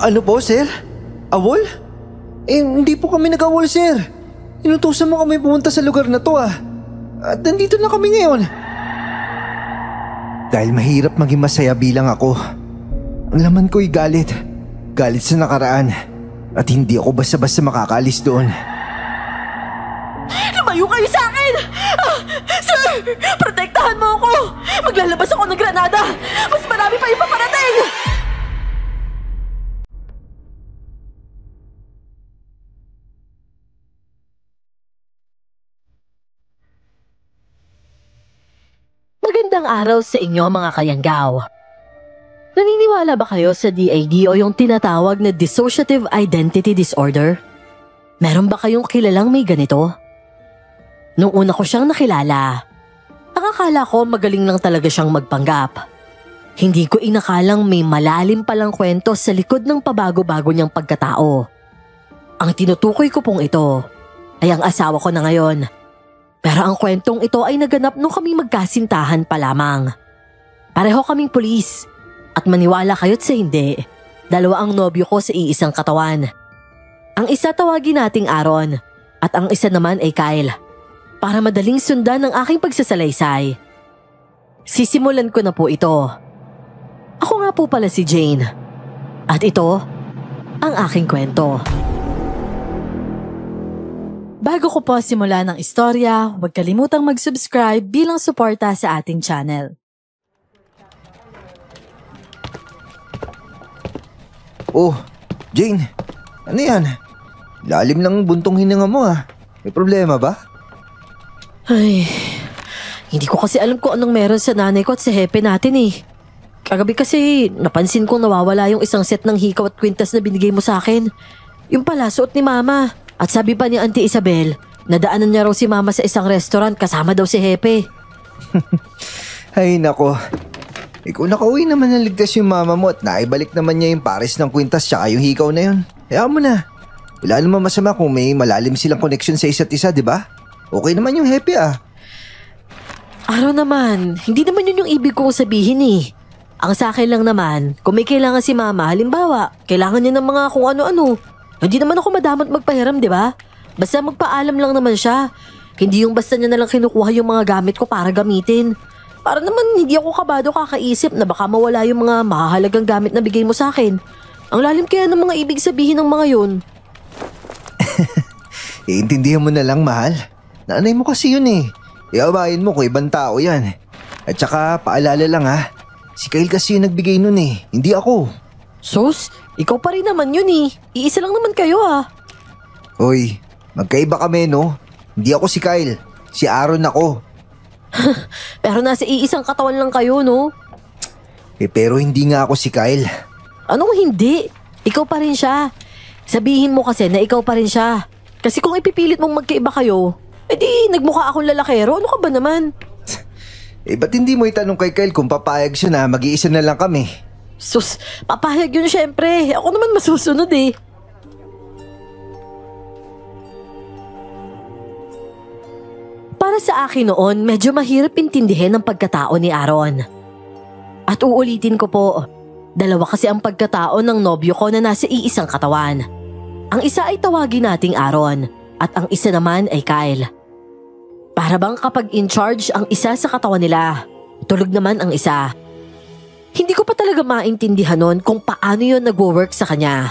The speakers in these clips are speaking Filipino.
Ano po, sir? Awol? Hindi po kami nag-awol, sir. Inutusan mo kami pumunta sa lugar na to At nandito na kami ngayon. Dahil mahirap maging masaya bilang ako. Ang laman ko'y galit. Galit sa nakaraan. At hindi ako basta-basta makakaalis doon. Lumayo kayo sa akin! Sir! Protektahan mo ako! Maglalabas ako ng granada! Mas marami pa yung paparating! Magandang araw sa inyo mga kayanggaw. Naniniwala ba kayo sa DID o yung tinatawag na Dissociative Identity Disorder? Meron ba kayong kilalang may ganito? Nung una ko siyang nakilala, ang akala ko magaling lang talaga siyang magpanggap. Hindi ko inakalang may malalim palang kwento sa likod ng pabago-bago niyang pagkatao. Ang tinutukoy ko pong ito ay ang asawa ko na ngayon. Pero ang kwentong ito ay naganap nung kami magkasintahan pa lamang. Pareho kaming pulis at maniwala kayo't sa hindi, dalawa ang nobyo ko sa iisang katawan. Ang isa tawagin nating Aaron at ang isa naman ay Kyle. Para madaling sundan ang aking pagsasalaysay, sisimulan ko na po ito. Ako nga po pala si Jane. At ito ang aking kwento. Bago ko po simula ng istorya, huwag kalimutang mag-subscribe bilang suporta sa ating channel. Oh, Jane. Ano yan? Lalim ng buntong hininga mo May problema ba? Ay, hindi ko kasi alam kung anong meron sa nanay ko at sa hepe natin Kagabi kasi napansin kong nawawala yung isang set ng hikaw at kwintas na binigay mo sa akin. Yung pala, suot ni Mama. At sabi pa ni Auntie Isabel, nadaanan niya raw si Mama sa isang restaurant kasama daw si Hepe. Ay nako. Ikaw nakauwi naman ng ligtas yung mama mo at naibalik naman niya yung pares ng kwintas tsaka yung hikaw na yun. Hayaan mo na. Wala naman masama kung may malalim silang connection sa isa't isa, di ba? Okay naman yung Hepe Araw naman, hindi naman yun yung ibig kong sabihin Ang sa akin lang naman, kung may kailangan si Mama, halimbawa, kailangan niya ng mga kung ano-ano. Hindi naman ako madamot magpahiram, di ba? Basta magpaalam lang naman siya. Hindi yung basta niya nalang kinukuha yung mga gamit ko para gamitin. Para naman hindi ako kabado kakaisip na baka mawala yung mga mahalagang gamit na bigay mo sa akin. Ang lalim kaya ng mga ibig sabihin ng mga yun. Iintindihan mo na lang, mahal. Nanay mo kasi yun Iawain mo kung ibang tao yan. At saka paalala lang si Kyle kasi yung nagbigay nun hindi ako. Sus, ikaw pa rin naman yun Iisa lang naman kayo Hoy, magkaiba kami no? Hindi ako si Kyle, si Aaron ako. Pero nasa iisang katawan lang kayo, no? Pero hindi nga ako si Kyle. Anong hindi? Ikaw pa rin siya. Sabihin mo kasi na ikaw pa rin siya. Kasi kung ipipilit mong magkaiba kayo, edi nagmukha akong lalakero. Ano ka ba naman? Ba't hindi mo itanong kay Kyle kung papayag siya na mag-iisa na lang kami? Sus, papayag yun syempre. Ako naman masusunod Para sa akin noon, medyo mahirap intindihin ang pagkatao ni Aaron. At uulitin ko po, dalawa kasi ang pagkatao ng nobyo ko na nasa iisang katawan. Ang isa ay tawagin nating Aaron at ang isa naman ay Kyle. Para bang kapag in charge ang isa sa katawan nila, tulog naman ang isa. Hindi ko pa talaga maintindihan nun kung paano yun nagwo-work sa kanya.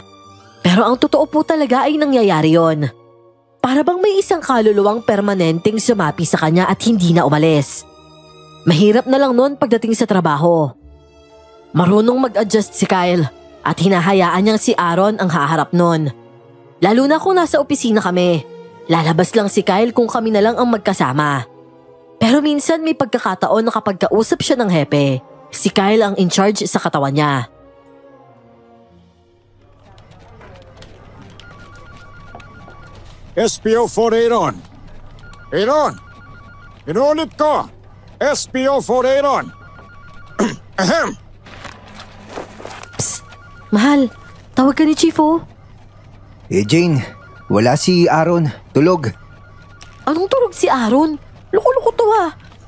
Pero ang totoo po talaga ay nangyayari yun. Para bang may isang kaluluwang permanenteng sumapi sa kanya at hindi na umalis. Mahirap na lang nun pagdating sa trabaho. Marunong mag-adjust si Kyle at hinahayaan niyang si Aaron ang haharap nun. Lalo na kung nasa opisina kami. Lalabas lang si Kyle kung kami na lang ang magkasama. Pero minsan may pagkakataon na kapag kausap siya ng hepe, si Kyle ang in charge sa katawan niya. SPO-48 on. 8 on. Inuulit ko. SPO-48 on. Ahem. Psst! Mahal, tawag ka ni Chief Jane, wala si Aaron. Tulog. Anong tulog si Aaron? Loko-loko to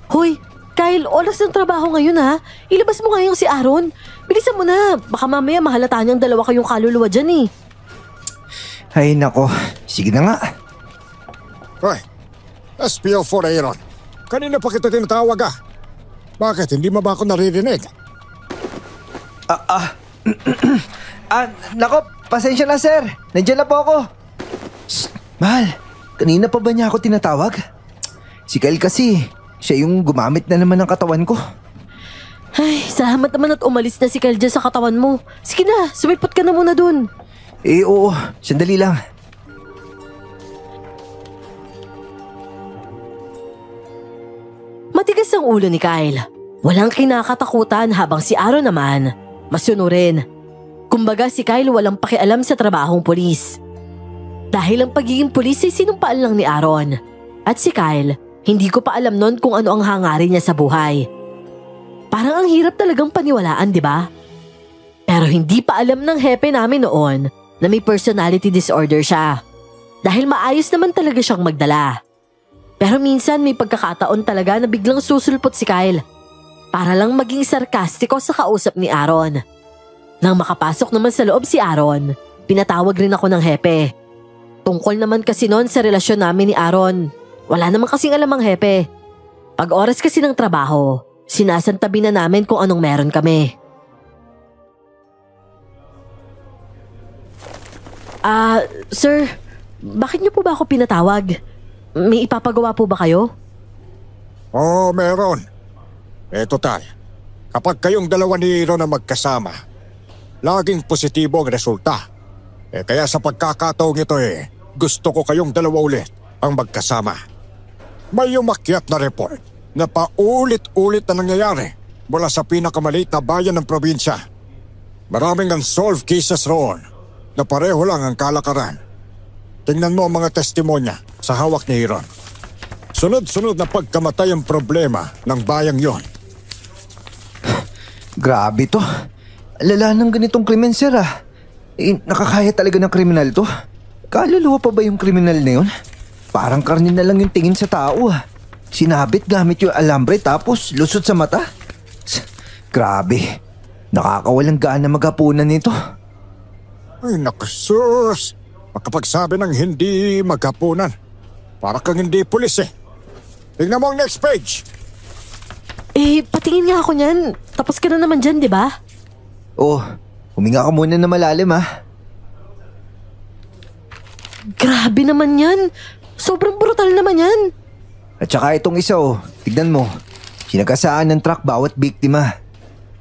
Hoy, Kyle, oras ng trabaho ngayon ha. Ilabas mo nga yung si Aaron. Bilisan mo na. Baka mamaya mahalata niyang dalawa kayong kaluluwa dyan eh. Ay nako, sige na nga. Hoy, SPO4 Aaron. Kanina pa kita tinatawag ah. Bakit? Hindi mo ba ako naririnig? Nako, pasensya na sir. Nandiyan na po ako. Shh, mahal, kanina pa ba niya ako tinatawag? Si Kyle kasi, siya yung gumamit na naman ng katawan ko. Ay, salamat naman at umalis na si Kyle dyan sa katawan mo. Sige na, sumipot ka na muna dun. Oo, sandali lang. Matigas ang ulo ni Kyle. Walang kinakatakutan habang si Aaron naman, masunurin. Kumbaga si Kyle walang pakialam sa trabahong pulis. Dahil ang pagiging pulis ay sinumpaan lang ni Aaron. At si Kyle, hindi ko pa alam noon kung ano ang hangarin niya sa buhay. Parang ang hirap talagang paniwalaan, di ba? Pero hindi pa alam ng hepe namin noon na may personality disorder siya. Dahil maayos naman talaga siyang magdala. Pero minsan may pagkakataon talaga na biglang susulpot si Kyle para lang maging sarkastiko sa kausap ni Aaron. Nang makapasok naman sa loob si Aaron, pinatawag rin ako ng hepe. Tungkol naman kasi noon sa relasyon namin ni Aaron. Wala naman kasing alam ang hepe. Pag oras kasi ng trabaho, sinasantabi na namin kung anong meron kami. Sir, bakit niyo po ba ako pinatawag? May ipapagawa po ba kayo? Oo, meron. Total, kapag kayong dalawa ni Aaron na magkasama, laging positibo ang resulta. Kaya sa pagkakataong ito gusto ko kayong dalawa ulit ang magkasama. May umakyat na report na paulit-ulit na nangyayari mula sa pinakamaliit na bayan ng probinsya. Maraming unsolved cases roon na pareho lang ang kalakaran. Tingnan mo ang mga testimonya sa hawak ni Aaron. Sunod-sunod na pagkamatay ang problema ng bayang yon. Grabe to. Alala ng ganitong krimen sir ah. Nakakaya talaga ng kriminal to. Kaluluwa pa ba yung kriminal na yun? Parang karne na lang yung tingin sa tao ah. Sinabit gamit yung alambre tapos lusot sa mata. Grabe. Nakakawalang gana maghapunan nito. Ay nakusus. Makapagsabi ng hindi maghapunan. Para kang hindi pulis eh. Tingnan mo ang next page. Patingin nga ako niyan. Tapos ka na naman dyan, di ba? Oh, huminga ka muna na malalim ah. Grabe naman yan. Sobrang brutal naman yan. At saka itong isa tignan mo. Sinagasaan ng truck bawat biktima.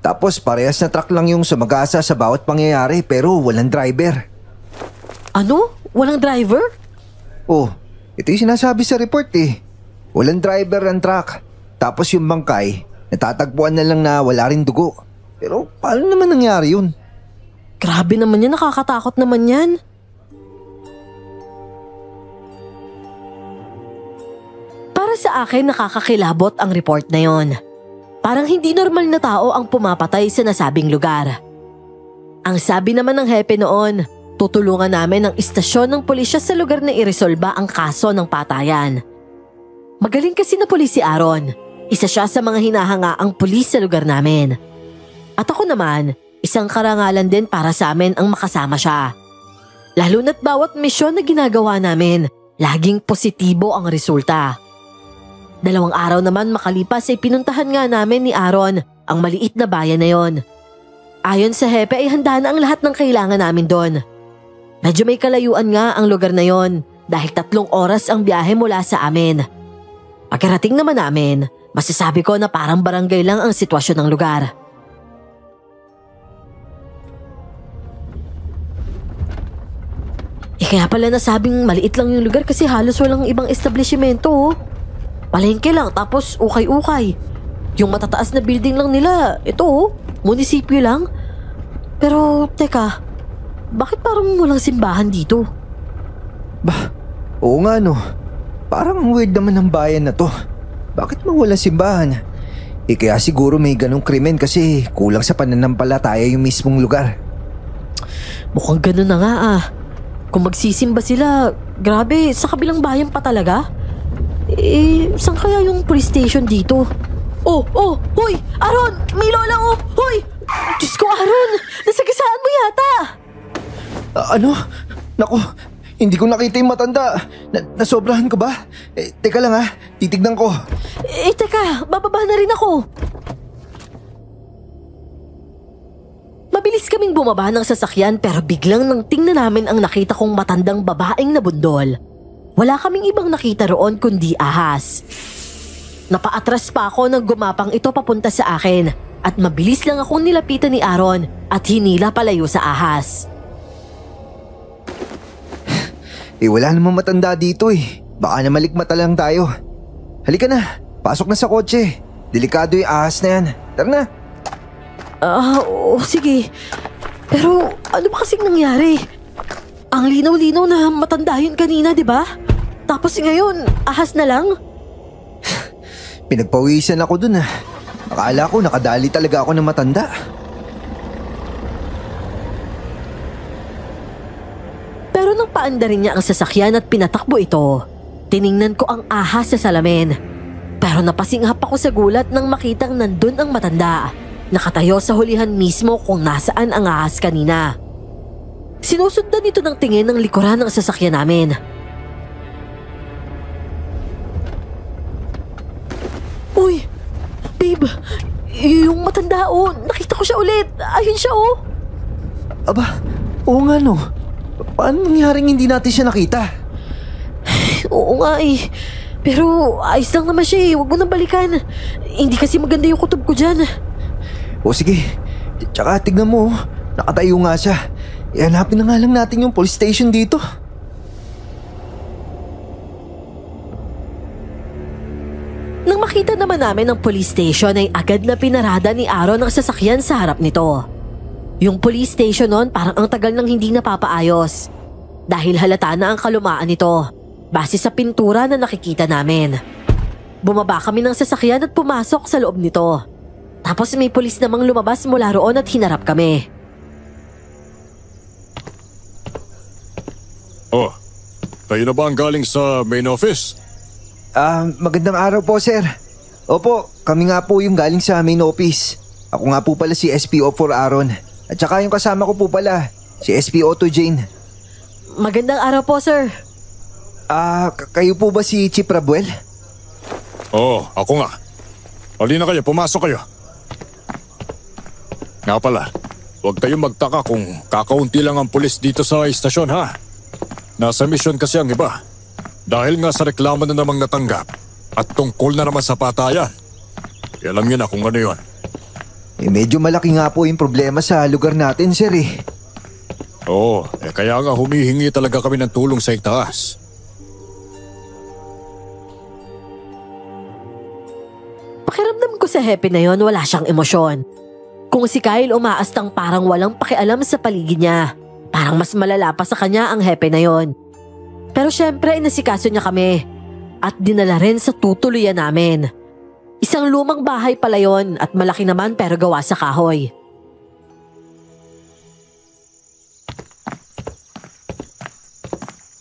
Tapos parehas na truck lang yung sumagasa sa bawat pangyayari pero walang driver. Ano? Walang driver? Oh, ito yung sinasabi sa report eh. Walang driver ang truck. Tapos yung bangkay, natatagpuan na lang na wala rin dugo. Pero paano naman nangyari yun? Grabe naman yan, nakakatakot naman yan. Para sa akin, nakakakilabot ang report na yon. Parang hindi normal na tao ang pumapatay sa nasabing lugar. Ang sabi naman ng hepe noon, tutulungan namin ang istasyon ng pulisya sa lugar na iresolba ang kaso ng patayan. Magaling kasi na pulis si Aaron. Isa siya sa mga hinahangaang pulis sa lugar namin. At ako naman, isang karangalan din para sa amin ang makasama siya. Lalo na't bawat misyon na ginagawa namin, laging positibo ang resulta. 2 araw naman makalipas ay pinuntahan nga namin ni Aaron ang maliit na bayan na yon. Ayon sa hepe ay handa na ang lahat ng kailangan namin doon. Medyo may kalayuan nga ang lugar na yon dahil 3 oras ang biyahe mula sa amin. Pagkarating naman namin, masasabi ko na parang barangay lang ang sitwasyon ng lugar. Kaya pala nasabing maliit lang yung lugar kasi halos walang ibang establishmento. Palengke lang tapos ukay-ukay. Yung matataas na building lang nila, ito munisipyo lang. Pero teka, bakit parang walang simbahan dito? Bah, oo nga no. Parang weird naman ng bayan na to. Bakit mawala simbahan? Kaya siguro may ganong krimen kasi kulang sa pananampalataya yung mismong lugar. Mukhang ganun na nga ah. Kung magsisimba sila, grabe, sa kabilang bayan pa talaga? Saan kaya yung police station dito? Hoy! Aaron! May lola, oh! Hoy! Diyos ko, Aaron! Nasagasaan mo yata! Ano? Naku, hindi ko nakita yung matanda. Nasobrahan ko ba? Teka lang titignan ko. Teka, bababa na rin ako. Mabilis kaming bumaba ng sasakyan pero biglang nang tingnan namin ang nakita kong matandang babaeng nabundol. Wala kaming ibang nakita roon kundi ahas. Napaatras pa ako nang gumapang ito papunta sa akin at mabilis lang akong nilapitan ni Aaron at hinila palayo sa ahas. Wala namang matanda dito Baka na malikmata lang tayo. Halika na, pasok na sa kotse. Delikado yung ahas na yan. Tara na. Sige. Pero ano ba kasing nangyari? Ang linaw-linaw na matanda yun kanina, di ba? Tapos ngayon, ahas na lang? Pinagpawisan ako dun Akala ko nakadali talaga ako ng matanda. Pero nang paandarin niya ang sasakyan at pinatakbo ito, tiningnan ko ang ahas sa salamin. Pero napasinghap ako sa gulat nang makitang nandun ang matanda. Nakatayo sa hulihan mismo kung nasaan ang ahas kanina. Sinusundan ito ng tingin ng likuran ng sasakyan namin. Uy! Babe! Yung matanda nakita ko siya ulit! Ayun siya Aba, oo nga no. Paano nangyaring hindi natin siya nakita? Oo nga Pero ayos lang naman siya Huwag mo nang balikan. Hindi kasi maganda yung kutob ko dyan. O sige, tsaka tignan mo nakatayo nga siya. Hanapin na nga lang natin yung police station dito. Nang makita naman namin ang police station ay agad na pinarada ni Aaron ang sasakyan sa harap nito. Yung police station noon parang ang tagal nang hindi napapaayos. Dahil halata na ang kalumaan nito, base sa pintura na nakikita namin. Bumaba kami ng sasakyan at pumasok sa loob nito. Tapos may pulis namang lumabas mula roon at hinarap kami. Oh, kayo na ba ang galing sa main office? Magandang araw po, sir. Opo, kami nga po yung galing sa main office. Ako nga po pala si SPO4 Aaron. At saka yung kasama ko po pala, si SPO2 Jane. Magandang araw po, sir. Kayo po ba si Chief Rabuel? Oo, ako nga. Halina kayo, pumasok kayo. Nga pala, huwag kayong magtaka kung kakaunti lang ang pulis dito sa istasyon ha. Nasa misyon kasi ang iba. Dahil nga sa reklamo na namang natanggap at tungkol na naman sa patayan. Alam niyo na kung ano yun. Medyo malaki nga po yung problema sa lugar natin, sir Oo, kaya nga humihingi talaga kami ng tulong sa itaas. Pakiramdam ko sa Hepe na yon wala siyang emosyon. Kung si Kyle umaastang parang walang pakialam sa paligid niya, parang mas malala pa sa kanya ang Hepe na yon. Pero syempre inasikaso niya kami at dinala rin sa tutuluyan namin. Isang lumang bahay pala yon at malaki naman pero gawa sa kahoy.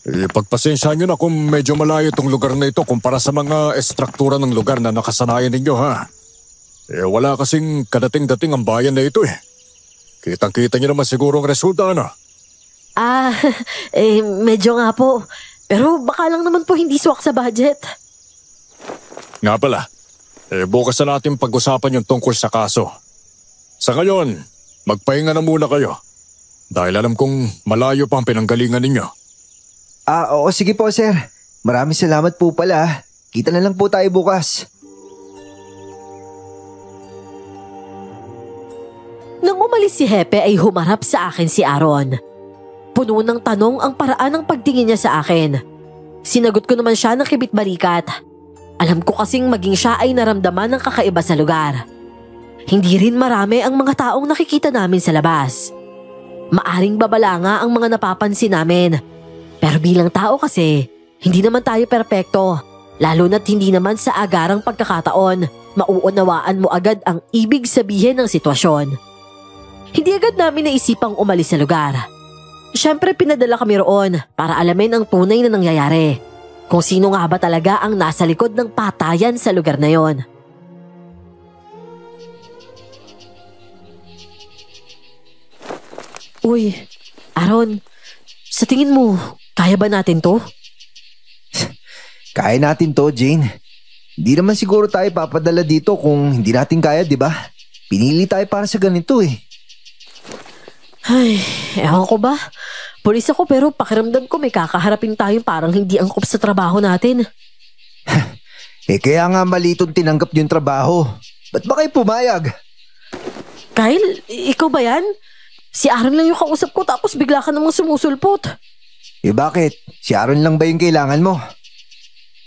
Pagpasensya nyo na kung medyo malayo itong lugar na ito kumpara sa mga estruktura ng lugar na nakasanayan ninyo ha. Wala kasing kadating-dating ang bayan na ito Kitang-kita nyo naman siguro ang resulta ano? Medyo nga po. Pero baka lang naman po hindi swak sa budget. Nga pala, bukas na natin pag-usapan yung tungkol sa kaso. Sa ngayon, magpahinga na muna kayo. Dahil alam kong malayo pa ang pinanggalingan ninyo. Oo, sige po, sir. Maraming salamat po pala. Kita na lang po tayo bukas. Nang umalis si Hepe ay humarap sa akin si Aaron. Puno ng tanong ang paraan ng pagtingin niya sa akin. Sinagot ko naman siya ng kibit-balikat. Alam ko kasing maging siya ay naramdaman ng kakaiba sa lugar. Hindi rin marami ang mga taong nakikita namin sa labas. Maaring babala nga ang mga napapansin namin. Pero bilang tao kasi, hindi naman tayo perpekto. Lalo na't hindi naman sa agarang pagkakataon, mauunawaan mo agad ang ibig sabihin ng sitwasyon. Hindi agad namin naisipang umalis sa lugar. Siyempre pinadala kami roon para alamin ang tunay na nangyayari. Kung sino nga ba talaga ang nasa likod ng patayan sa lugar na yon. Uy, Aaron, sa tingin mo, kaya ba natin to? Kaya natin to, Jane. Hindi naman siguro tayo papadala dito kung hindi natin kaya, di ba? Pinili tayo para sa ganito eh. Ay, ewan ko ba? Pulis ako pero pakiramdam ko may kakaharapin tayong parang hindi angkop sa trabaho natin. Kaya nga malitong tinanggap yung trabaho. Ba't ba kayo pumayag? Kyle, ikaw ba yan? Si Aaron lang yung kausap ko tapos bigla ka namang sumusulpot. Bakit? Si Aaron lang ba yung kailangan mo?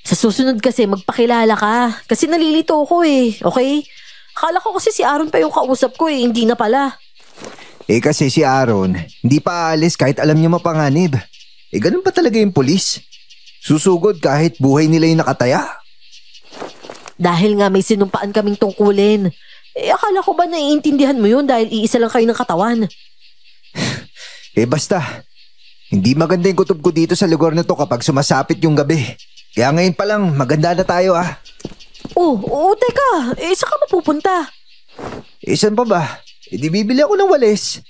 Sa susunod kasi magpakilala ka. Kasi nalilito ako eh, okay? Akala ko kasi si Aaron pa yung kausap ko eh, hindi na pala. Kasi si Aaron, hindi pa aalis kahit alam niya mapanganib. Ganun pa talaga yung pulis. Susugod kahit buhay nila yung nakataya. Dahil nga may sinumpaan kaming tungkulin. Akala ko ba naiintindihan mo yun dahil iisa lang kayo ng katawan? Basta. Hindi maganda yung kutob ko dito sa lugar na to kapag sumasapit yung gabi. Kaya ngayon pa lang, maganda na tayo ah. Oo, teka. Saan ka mapupunta? Saan pa ba? Di bibili ako ng walis.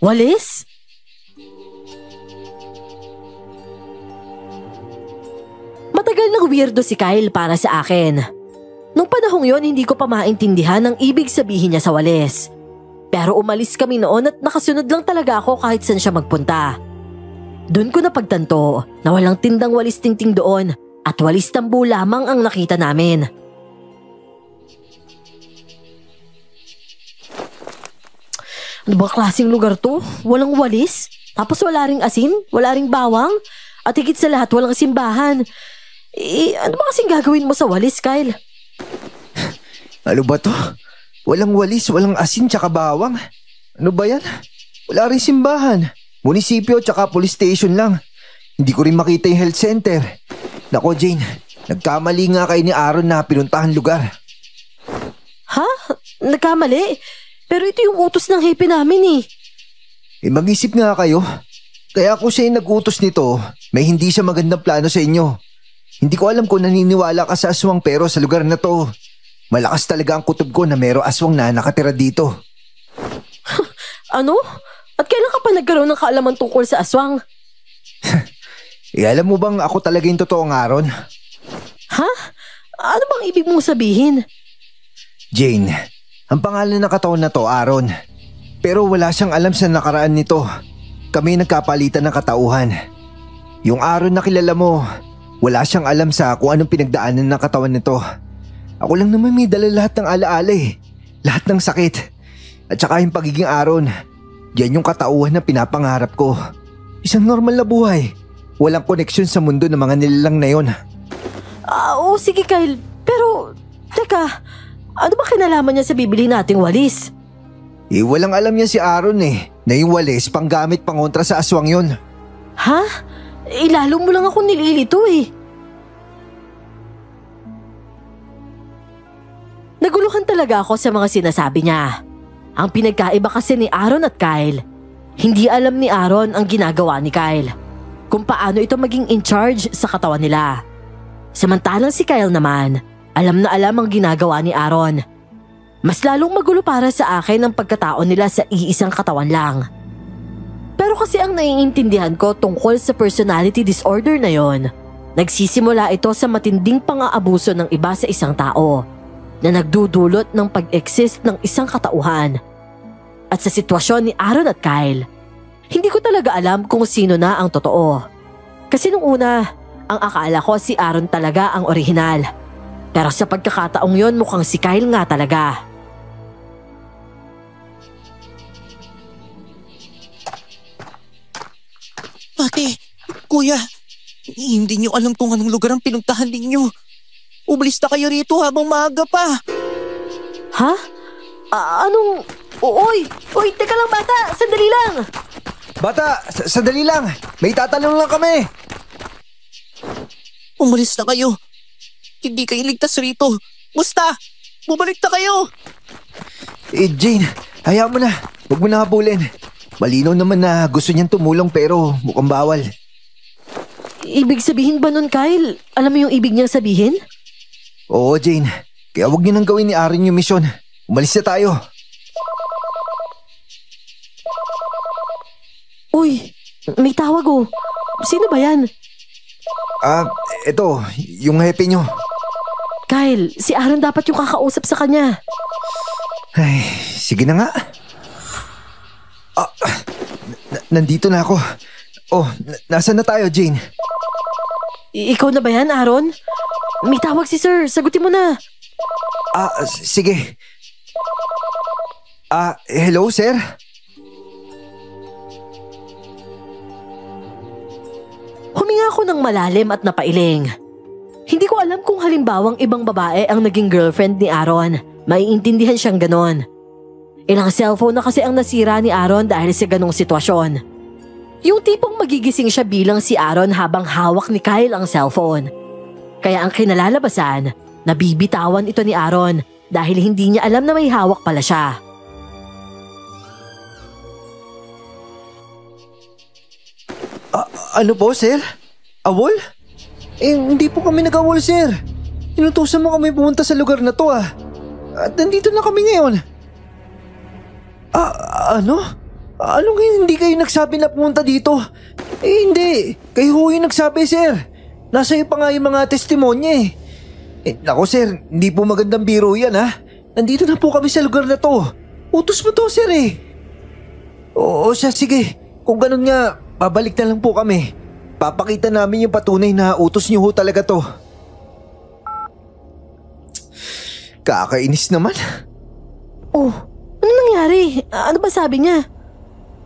Walis? Matagal nang weirdo si Kyle para sa akin. Nung panahong yon, hindi ko pa maintindihan ang ibig sabihin niya sa walis. Pero umalis kami noon at nakasunod lang talaga ako kahit saan siya magpunta. Doon ko napagtanto na walang tindang walis tingting doon at walis tambu lamang ang nakita namin. Ano ba klaseng lugar to? Walang walis? Tapos wala ring asin? Wala ring bawang? At higit sa lahat, walang simbahan. Ano ba kasing gagawin mo sa walis, Kyle? Ano ba to? Walang walis, walang asin tsaka bawang. Ano ba yan? Wala rin simbahan. Munisipyo tsaka police station lang. Hindi ko rin makita yung health center. Nako Jane, nagkamali nga kayo ni Aaron na pinuntahan lugar. Ha? Nagkamali? Pero ito yung utos ng hepe namin eh. Mag-isip nga kayo. Kaya ako siya yung nag-utos nito, may hindi siya magandang plano sa inyo. Hindi ko alam kung naniniwala ka sa aswang pero sa lugar na to, malakas talaga ang kutob ko na merong aswang na nakatira dito. Ano? At kailan ka pa nagkaroon ng kaalaman tungkol sa aswang? Alam mo bang ako talaga yung totoong Aaron? Ha? Ano bang ibig mong sabihin? Jane, ang pangalan ng katawan na to, Aaron. Pero wala siyang alam sa nakaraan nito. Kami nagkapalitan ng katauhan. Yung Aaron na kilala mo, wala siyang alam sa kung anong pinagdaanan ng katawan nito. Ako lang naman may dala lahat ng alaala eh. Lahat ng sakit. At saka yung pagiging Aaron. Yan yung katauhan na pinapangarap ko. Isang normal na buhay. Walang koneksyon sa mundo ng mga nilalang na yon. Oo, sige Kyle. Pero, teka, ano ba kinalaman niya sa bibili nating walis? Walang alam niya si Aaron eh, na yung walis panggamit pangontra sa aswang yon. Ha? Lalo mo lang ako nililito eh. Naguluhan talaga ako sa mga sinasabi niya. Ang pinagkaiba kasi ni Aaron at Kyle, hindi alam ni Aaron ang ginagawa ni Kyle. Kung paano ito maging in charge sa katawan nila. Samantalang si Kyle naman, alam na alam ang ginagawa ni Aaron. Mas lalong magulo para sa akin ang pagkatao nila sa iisang katawan lang. Pero kasi ang naiintindihan ko tungkol sa personality disorder na yon, nagsisimula ito sa matinding pang-aabuso ng iba sa isang tao na nagdudulot ng pag-exist ng isang katauhan. At sa sitwasyon ni Aaron at Kyle, hindi ko talaga alam kung sino na ang totoo. Kasi nung una, ang akala ko si Aaron talaga ang orihinal. Pero sa pagkakataong yon mukhang si Kyle nga talaga. Ate, kuya, hindi niyo alam kung anong lugar ang pinuntahan ninyo. Umalis na kayo rito habang maaga pa. Ha? Anong... Uy, teka lang bata, sandali lang. Bata, sandali lang. May tatanong lang kami. Umalis na kayo. Hindi kayo ligtas rito. Musta? Bumalik na kayo. Jane, hayaan mo na. Huwag mo na habulin. Malinaw naman na gusto niyang tumulong pero mukhang bawal. Ibig sabihin ba nun, Kyle? Alam mo yung ibig niyang sabihin? Oo, Jane. Kaya huwag niyo nang gawin ni Aaron yung misyon. Umalis na tayo. May tawag oh. Sino ba yan? Ito, yung hepe nyo. Kyle, si Aaron dapat yung kakausap sa kanya. Ay, sige na nga. Nandito na ako. Oh, nasaan na tayo, Jane? Ikaw na ba yan, Aaron? May tawag si sir. Sagutin mo na. Sige. Hello, sir? Huminga ako ng malalim at napailing. Hindi ko alam kung halimbawang ibang babae ang naging girlfriend ni Aaron. Maiintindihan siyang ganon. Ilang cellphone na kasi ang nasira ni Aaron dahil sa ganong sitwasyon. Yung tipong magigising siya bilang si Aaron habang hawak ni Kyle ang cellphone. Kaya ang kinalalabasan, nabibitawan ito ni Aaron dahil hindi niya alam na may hawak pala siya. Ano po, sir? Awol? Hindi po kami nag-awol, sir. Inutusan mo kami pumunta sa lugar na to, At nandito na kami ngayon. Ano? Anong hindi kayo nagsabi na pumunta dito? Hindi. Kayo ho yung nagsabi, sir. Nasa iyo pa nga yung mga testimonya Nako, sir. Hindi po magandang biro yan, Nandito na po kami sa lugar na to. Utos mo to, sir, Oo, siya, sige. Kung ganun nga, babalik na lang po kami. Papakita namin yung patunay na utos niyo ho talaga to. Kakainis naman. Oh, ano nangyari? Ano ba sabi niya?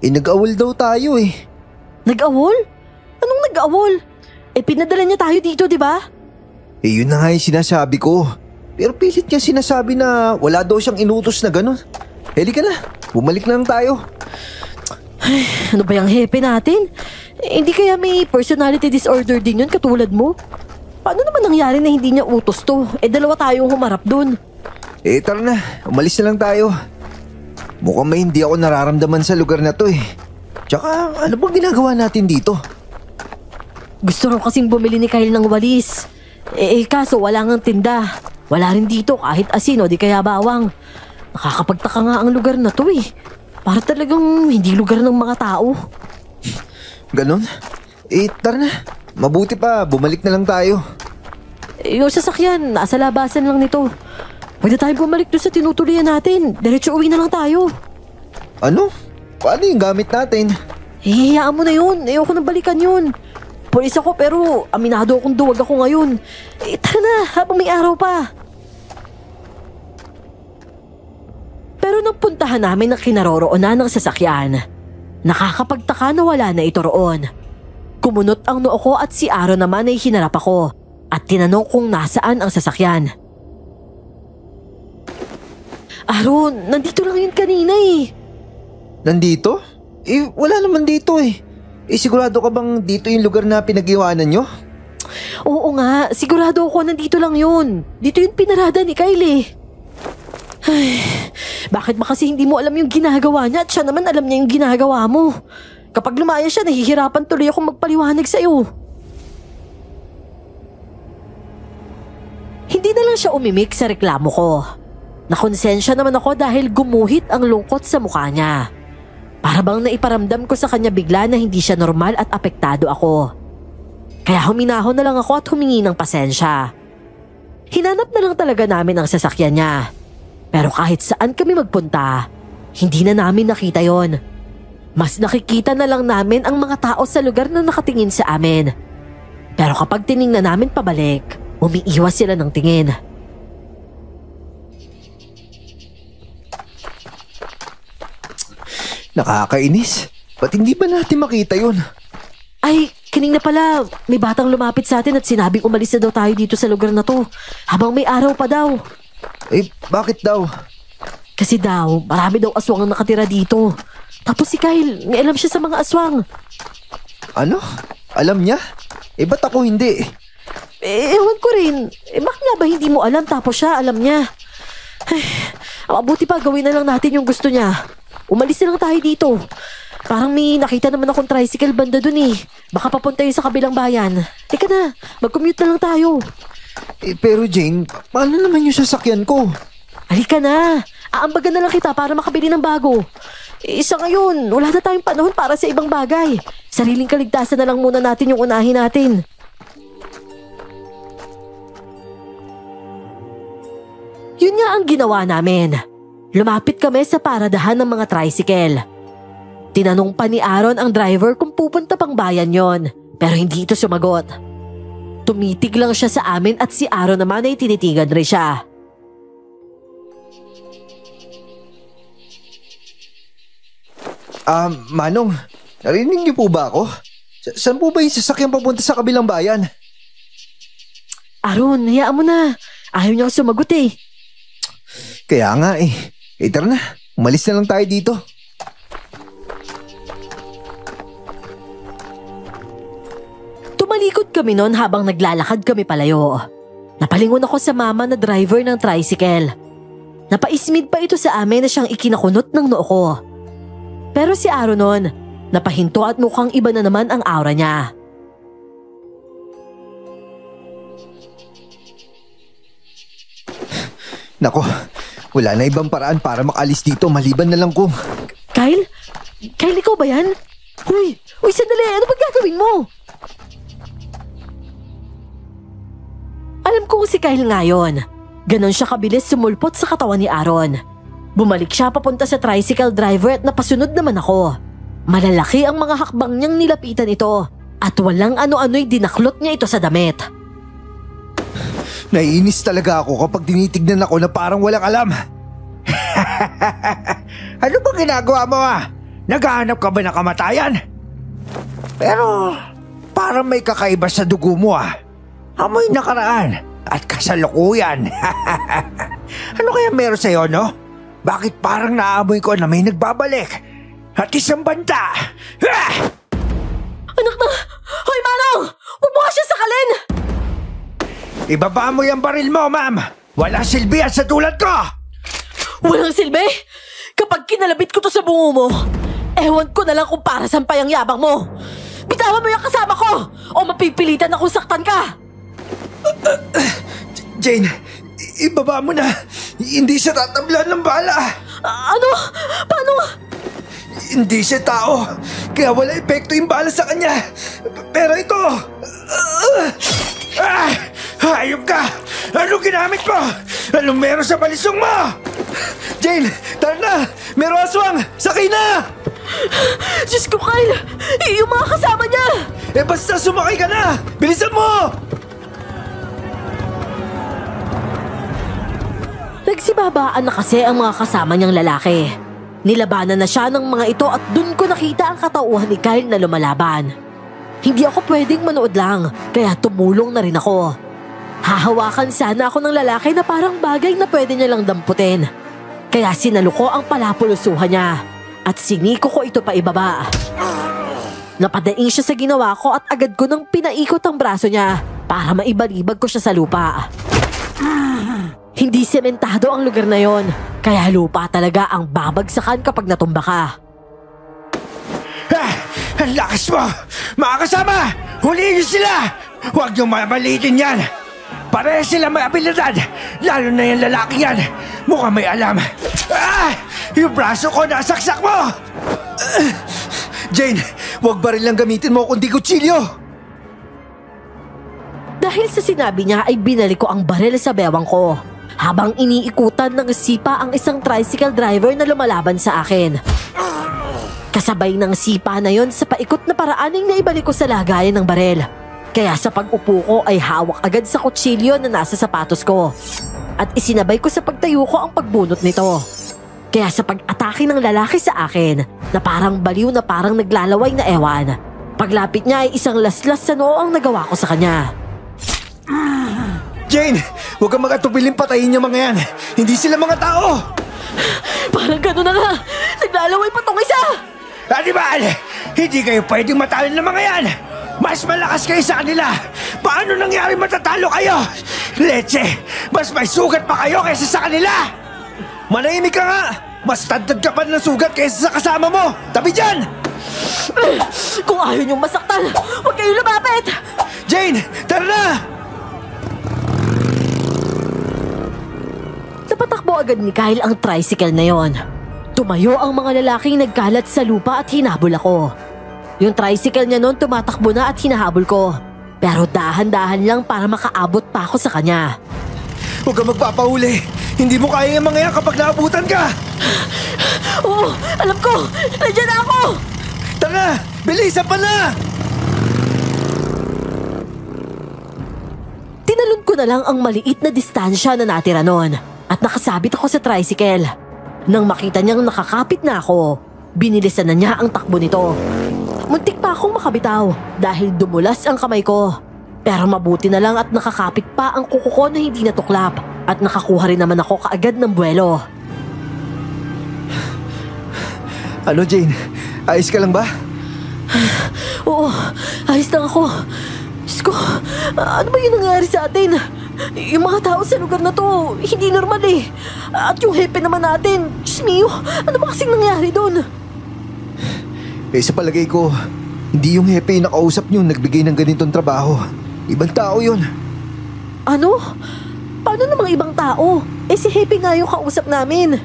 Nag-awol daw tayo Nag-awol? Anong nag-awol? Pinadala niya tayo dito, di ba? Yun na nga yung sinasabi ko. Pero pilit niya sinasabi na wala daw siyang inutos na ganun. Halika na, bumalik na lang tayo. Ay, ano ba yung hepe natin? Hindi kaya may personality disorder din yun katulad mo? Paano naman nangyari na hindi niya utos to? Dalawa tayong humarap dun. Tara na, umalis na lang tayo. Mukhang may hindi ako nararamdaman sa lugar na to Tsaka ano bang ginagawa natin dito? Gusto raw kasing bumili ni Kyle ng walis. Kaso wala ngang tinda. Wala rin dito kahit asin o di kaya bawang. Nakakapagtaka nga ang lugar na to Para talagang hindi lugar ng mga tao. Ganon? Tara na. Mabuti pa, bumalik na lang tayo. Yung sasakyan, nasa labasan lang nito. Pwede tayo bumalik doon sa tinutuloyan natin. Diretso uwi na lang tayo. Ano? Paano yung gamit natin? Hihiyaan mo na yun. Ayoko nang balikan yun. Pulis ako pero aminado akong duwag ako ngayon. Tara na, habang may araw pa. Pero nang puntahan namin ang kinaroroonan ng sasakyan, nakakapagtaka na wala na ito roon. Kumunot ang noo ko at si Aaron naman ay hinarap ako at tinanong kung nasaan ang sasakyan. Aaron, nandito lang yun kanina Nandito? Wala naman dito sigurado ka bang dito yung lugar na pinag-iwanan nyo? Oo nga, sigurado ako nandito lang yun. Dito yung pinarada ni Kyle Ay, bakit ba kasi hindi mo alam yung ginagawa niya at siya naman alam niya yung ginagawa mo? Kapag lumaya siya, nahihirapan tuloy akong magpaliwanag sa'yo. Hindi na lang siya umimik sa reklamo ko. Nakonsensya naman ako dahil gumuhit ang lungkot sa mukha niya. Para bang naiparamdam ko sa kanya bigla na hindi siya normal at apektado ako. Kaya huminahon na lang ako at humingi ng pasensya. Hinanap na lang talaga namin ang sasakyan niya. Pero kahit saan kami magpunta, hindi na namin nakita yon. Mas nakikita na lang namin ang mga tao sa lugar na nakatingin sa amin. Pero kapag tiningnan namin pabalik, umiiwas sila ng tingin. Nakakainis. Ba't hindi ba natin makita yun? Ay, kanina pala, may batang lumapit sa atin at sinabing umalis na daw tayo dito sa lugar na to habang may araw pa daw. Bakit daw? Kasi daw, marami daw aswang ang nakatira dito. Tapos si Kyle, may alam siya sa mga aswang. Ano? Alam niya? Ba't ako hindi? Ewan ko rin. Bakit nga ba hindi mo alam tapos siya alam niya? Ay, mabuti pa gawin na lang natin yung gusto niya. Umalis na lang tayo dito. Parang may nakita naman akong tricycle banda dun Baka papunta yun sa kabilang bayan. Teka na, mag-commute na lang tayo. Pero Jane, paano naman yung sasakyan ko? Halika na. Aambagan na lang kita para makabili ng bago. Isa ngayon, wala na tayong panahon para sa ibang bagay. Sariling kaligtasan na lang muna natin yung unahin natin. Yun nga ang ginawa namin. Lumapit kami sa paradahan ng mga tricycle. Tinanong pa ni Aaron ang driver kung pupunta pang bayan yon, pero hindi ito sumagot. Tumitig lang siya sa amin at si Aaron naman ay tinitigan rin siya. Manong, narinig niyo po ba ako? Saan po ba yung sasakyan papunta sa kabilang bayan? Aaron, hayaan mo na. Ayaw niya sumagot eh. Kaya nga eh. Tara na, umalis na lang tayo dito. Tumalikod kami noon habang naglalakad kami palayo. Napalingon ako sa mama na driver ng tricycle. Napaismid pa ito sa amin na siyang ikinakunot ng noo ko. Pero si Aaron noon, napahinto at mukhang iba na naman ang aura niya. Nako, wala na ibang paraan para makalis dito maliban na lang kung... Kyle? Kyle, ikaw ba yan? Uy, sandali, ano ba gagawin mo? Alam kong si Kyle ngayon. Ganon siya kabilis sumulpot sa katawan ni Aaron. Bumalik siya papunta sa tricycle driver at napasunod naman ako. Malalaki ang mga hakbang niyang nilapitan ito at walang ano-ano'y dinaklot niya ito sa damit. Naiinis talaga ako kapag tinitignan ako na parang walang alam. Ano ba ginagawa mo Naghahanap ka ba ng kamatayan? Pero parang may kakaiba sa dugo mo Amoy nakaraan at kasalukuyan. Ano kaya meron sa'yo, no? Bakit parang naamoy ko na may nagbabalik? At isang banta! Anak na! Hoy, Manong! Huwag mo nga siya sakalin! Ibaba mo yung baril mo, ma'am! Walang silbi sa tulad ko! Walang silbi? Kapag kinalabit ko to sa bungo mo, ewan ko na lang kung para saan pa yung yabang mo. Bitawan mo yung kasama ko o mapipilitan akong saktan ka! Jane, ibaba mo na. Hindi siya tatablan ng bala. Ano? Paano? Hindi siya tao, kaya wala epekto yung bala sa kanya. Pero ito... hayop ka! Anong ginamit mo? Anong meron sa balisong mo? Jane, tara na! Meron aswang! Sakay na! Diyos ko, Kyle! Yung mga kasama niya! Basta sumakay ka na! Bilisan mo! Nagsibabaan na kasi ang mga kasama niyang lalaki. Nilabanan na siya ng mga ito at dun ko nakita ang katauhan ni Kyle na lumalaban. Hindi ako pwedeng manood lang, kaya tumulong na rin ako. Hahawakan sana ako ng lalaki na parang bagay na pwede niya lang damputin. Kaya sinaluko ang palapulusuhan niya at siniko ko ito pa ibaba. Napadaing siya sa ginawa ko at agad ko nang pinaikot ang braso niya para maibalibag ko siya sa lupa. Hindi sementado ang lugar na yon, kaya lupa talaga ang babagsakan kapag natumba ka. Ang lakas mo! Mga kasama! Huliin niyo sila! Huwag niyong mamalitin yan! Pareha sila may abilidad! Lalo na yung lalaki yan! Mukhang may alam! Yung braso ko nasaksak mo! Jane, huwag baril lang gamitin mo kundi kutsilyo! Dahil sa sinabi niya ay binalik ko ang baril sa bewang ko. Habang iniikutan ng sipa ang isang tricycle driver na lumalaban sa akin. Kasabay ng sipa na yon sa paikot na paraaning naibalik ko sa lagayan ng baril. Kaya sa pag-upo ko ay hawak agad sa kutsilyo na nasa sapatos ko. At isinabay ko sa pagtayo ko ang pagbunot nito. Kaya sa pag-atake ng lalaki sa akin, na parang baliw na parang naglalaway na ewan, paglapit niya ay isang laslas sa noo ang nagawa ko sa kanya. Jane, huwag kang mag-atubiling patayin yung mga yan. Hindi sila mga tao. Parang gano'n na nga. Naglalaway pa tong isa. Animal, hindi kayo pwedeng matalo ng mga yan. Mas malakas kayo sa kanila. Paano nangyari matatalo kayo? Leche, mas may sugat pa kayo kaysa sa kanila. Manahimik ka nga. Mas tantad ka pa ng sugat kaysa sa kasama mo. Tabi dyan. Kung ayaw niyong masaktan, huwag kayong lumapit. Jane, tara na. Napatakbo agad ni Kyle ang tricycle na yon. Tumayo ang mga lalaking nagkalat sa lupa at hinabol ako. Yung tricycle niya noon tumatakbo na at hinahabol ko. Pero dahan-dahan lang para makaabot pa ako sa kanya. Huwag ka magpapahuli. Hindi mo kaya yung mga yan kapag naabutan ka. Oo, alam ko! Nandiyan na ako! Tara, bilisan pa na! Tinalon ko na lang ang maliit na distansya na natira noon at nakasabit ako sa tricycle. Nang makita niyang nakakapit na ako, binilisan na niya ang takbo nito. Muntik pa akong makabitaw dahil dumulas ang kamay ko. Pero mabuti na lang at nakakapit pa ang kuko ko na hindi natuklap at nakakuha rin naman ako kaagad ng buwelo. Ano, Jane? Ayos ka lang ba? Oo, ayos lang ako. Diyos ko, ano ba yung nangyari sa atin? Yung mga tao sa lugar na to, hindi normal eh. At yung hepe naman natin, Diyos mio, ano ba kasing nangyari doon? Sa palagay ko, hindi yung hepe yung nakausap niyo nagbigay ng ganitong trabaho. Ibang tao yun. Ano? Paano namang ibang tao? Si Hepe nga yung kausap namin.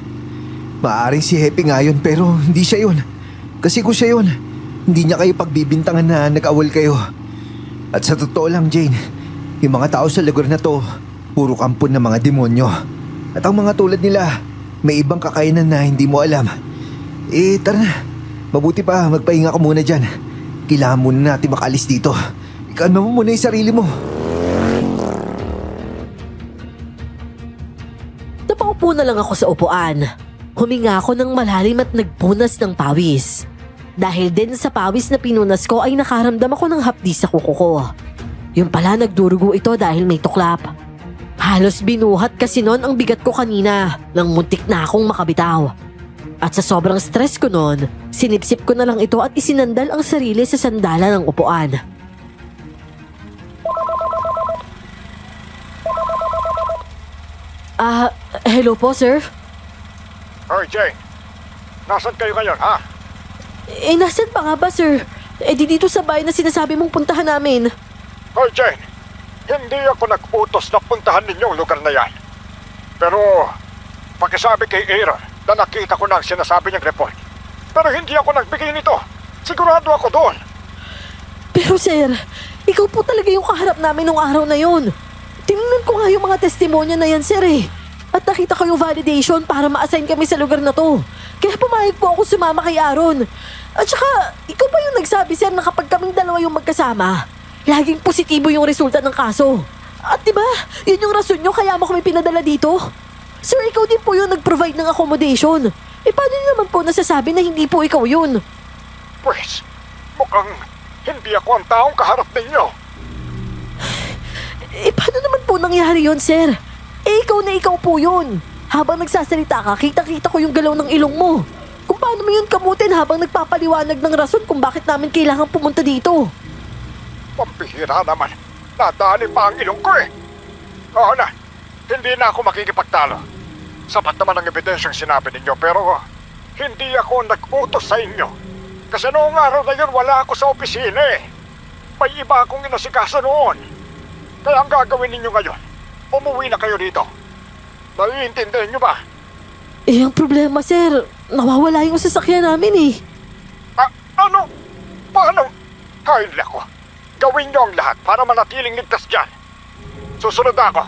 Maaring si Hepe nga yun pero hindi siya yun. Kasi kung siya yun, hindi niya kayo pagbibintangan na nag-awal kayo. At sa totoo lang, Jane, yung mga tao sa lugar na to, puro kampon ng mga demonyo. At ang mga tulad nila, may ibang kakayanan na hindi mo alam. Tara na. Mabuti pa, magpahinga ka muna dyan. Kailangan muna natin makaalis dito. Ikalma mo muna yung sarili mo. Napaupo na lang ako sa upuan. Huminga ako ng malalim at nagpunas ng pawis. Dahil din sa pawis na pinunas ko ay nakaramdam ako ng hapdi sa kuko ko. Yung pala nagdurugo ito dahil may tuklap. Halos binuhat kasi noon ang bigat ko kanina nang muntik na akong makabitaw. At sa sobrang stress ko noon, sinipsip ko na lang ito at isinandal ang sarili sa sandalan ng upuan. Hello po, sir? Hoy, Jane. Nasaan kayo ngayon, ha? Nasaan pa nga ba, sir? Di dito sa bahay na sinasabi mong puntahan namin. Hoy, Jane. Hindi ako nag-utos na puntahan ninyo ang lugar na yan. Pero, pakisabi kay Aaron na nakita ko na ang sinasabi niyang report. Pero hindi ako nagbigay nito. Sigurado ako doon. Pero, sir, ikaw po talaga yung kaharap namin nung araw na yon. Tinignan ko nga yung mga testimonya na yan, sir eh. At nakita ko yung validation para ma-assign kami sa lugar na to. Kaya pumayag po ako sumama kay Aaron. At saka, ikaw pa yung nagsabi, sir, na kapag kaming dalawa yung magkasama, laging positibo yung resulta ng kaso. At diba, yun yung rason nyo kaya mo kami pinadala dito? Sir, ikaw din po yung nag-provide ng accommodation. Paano nyo naman po nasasabi na hindi po ikaw yun? Pues, mukhang hindi ako ang taong kaharap ninyo. Paano naman po nangyari yun, sir? Ikaw na ikaw po yun. Habang nagsasalita ka, kita-kita ko yung galaw ng ilong mo. Kung paano mo yun kamutin habang nagpapaliwanag ng rason kung bakit namin kailangan pumunta dito. Pampihira naman. Nadali pa ang ilong ko eh. Oo na, hindi na ako makikipagtalo. Sapat naman ang ebidensyang sinabi ninyo pero hindi ako nag-utos sa inyo. Kasi noong araw na yun wala ako sa opisina eh. May iba akong inasikaso noon. Kaya ang gagawin ninyo ngayon, umuwi na kayo dito. Naiintindihan nyo ba? Ang problema, sir, nawawala yung sasakyan namin eh. Ano? Paano? Hay nako. Gawin nyo ang lahat para manatiling ligtas dyan. Susunod na ako.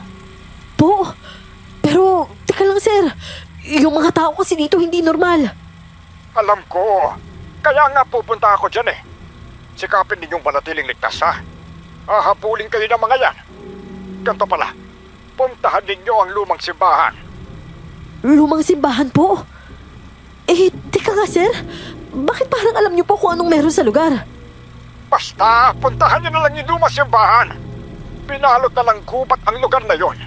Po, pero teka lang, sir. Yung mga tao kasi dito hindi normal. Alam ko. Kaya nga pupunta ako dyan eh. Sikapin ninyong manatiling ligtas ha. Hahabulin kayo ng mga yan. Ganto pala. Puntahan ninyo ang lumang simbahan. Lumang simbahan po? Teka nga, sir. Bakit parang alam niyo po kung anong meron sa lugar? Basta, puntahan niyo na lang yung lumang simbahan. Pinalot na lang gubat ang lugar na yon.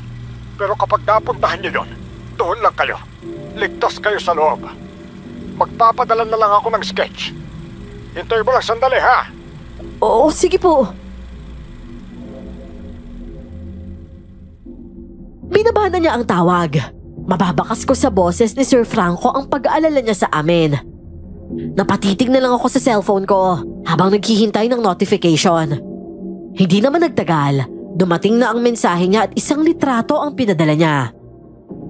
Pero kapag napuntahan niyo yon, doon lang kayo. Ligtas kayo sa loob. Magpapadala na lang ako ng sketch. Hintay mo lang sandali, ha? Oo, sige po. Binaba na niya ang tawag. Mababakas ko sa boses ni Sir Franco ang pag-aalala niya sa amin. Napatitig na lang ako sa cellphone ko habang naghihintay ng notification. Hindi naman nagtagal, dumating na ang mensahe niya at isang litrato ang pinadala niya.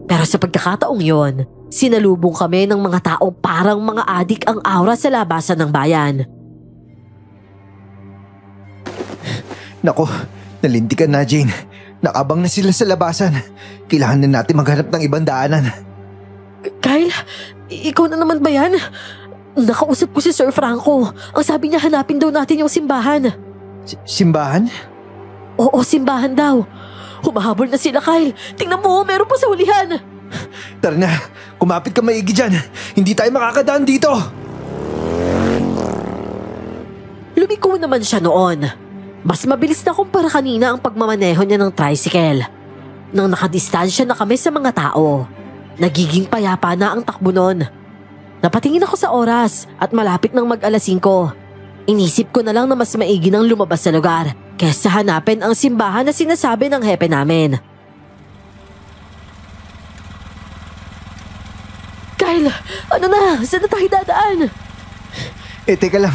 Pero sa pagkakataong yon, sinalubong kami ng mga tao parang mga adik ang aura sa labasan ng bayan. Nako, nalintikan na Jane. Nakabang na sila sa labasan. Kailangan na natin maghanap ng ibang daanan. Kyle, ikaw na naman ba yan? Nakausap ko si Sir Franco. Ang sabi niya hanapin daw natin yung simbahan. Simbahan? Oo, simbahan daw. Humahabol na sila, Kyle. Tingnan mo, meron pa sa hulihan. Tara na, kumapit ka maigi dyan. Hindi tayo makakadaan dito. Lumiko naman siya noon. Mas mabilis na kumpara kanina ang pagmamaneho niya ng tricycle. Nang nakadistansya na kami sa mga tao, nagiging payapa na ang takbo nun. Napatingin ako sa oras at malapit nang mag-alas 5. Inisip ko na lang na mas maigi nang lumabas sa lugar kaysa hanapin ang simbahan na sinasabi ng hepe namin. Kyle, ano na? Saan na tayo dadaan? Teka lang.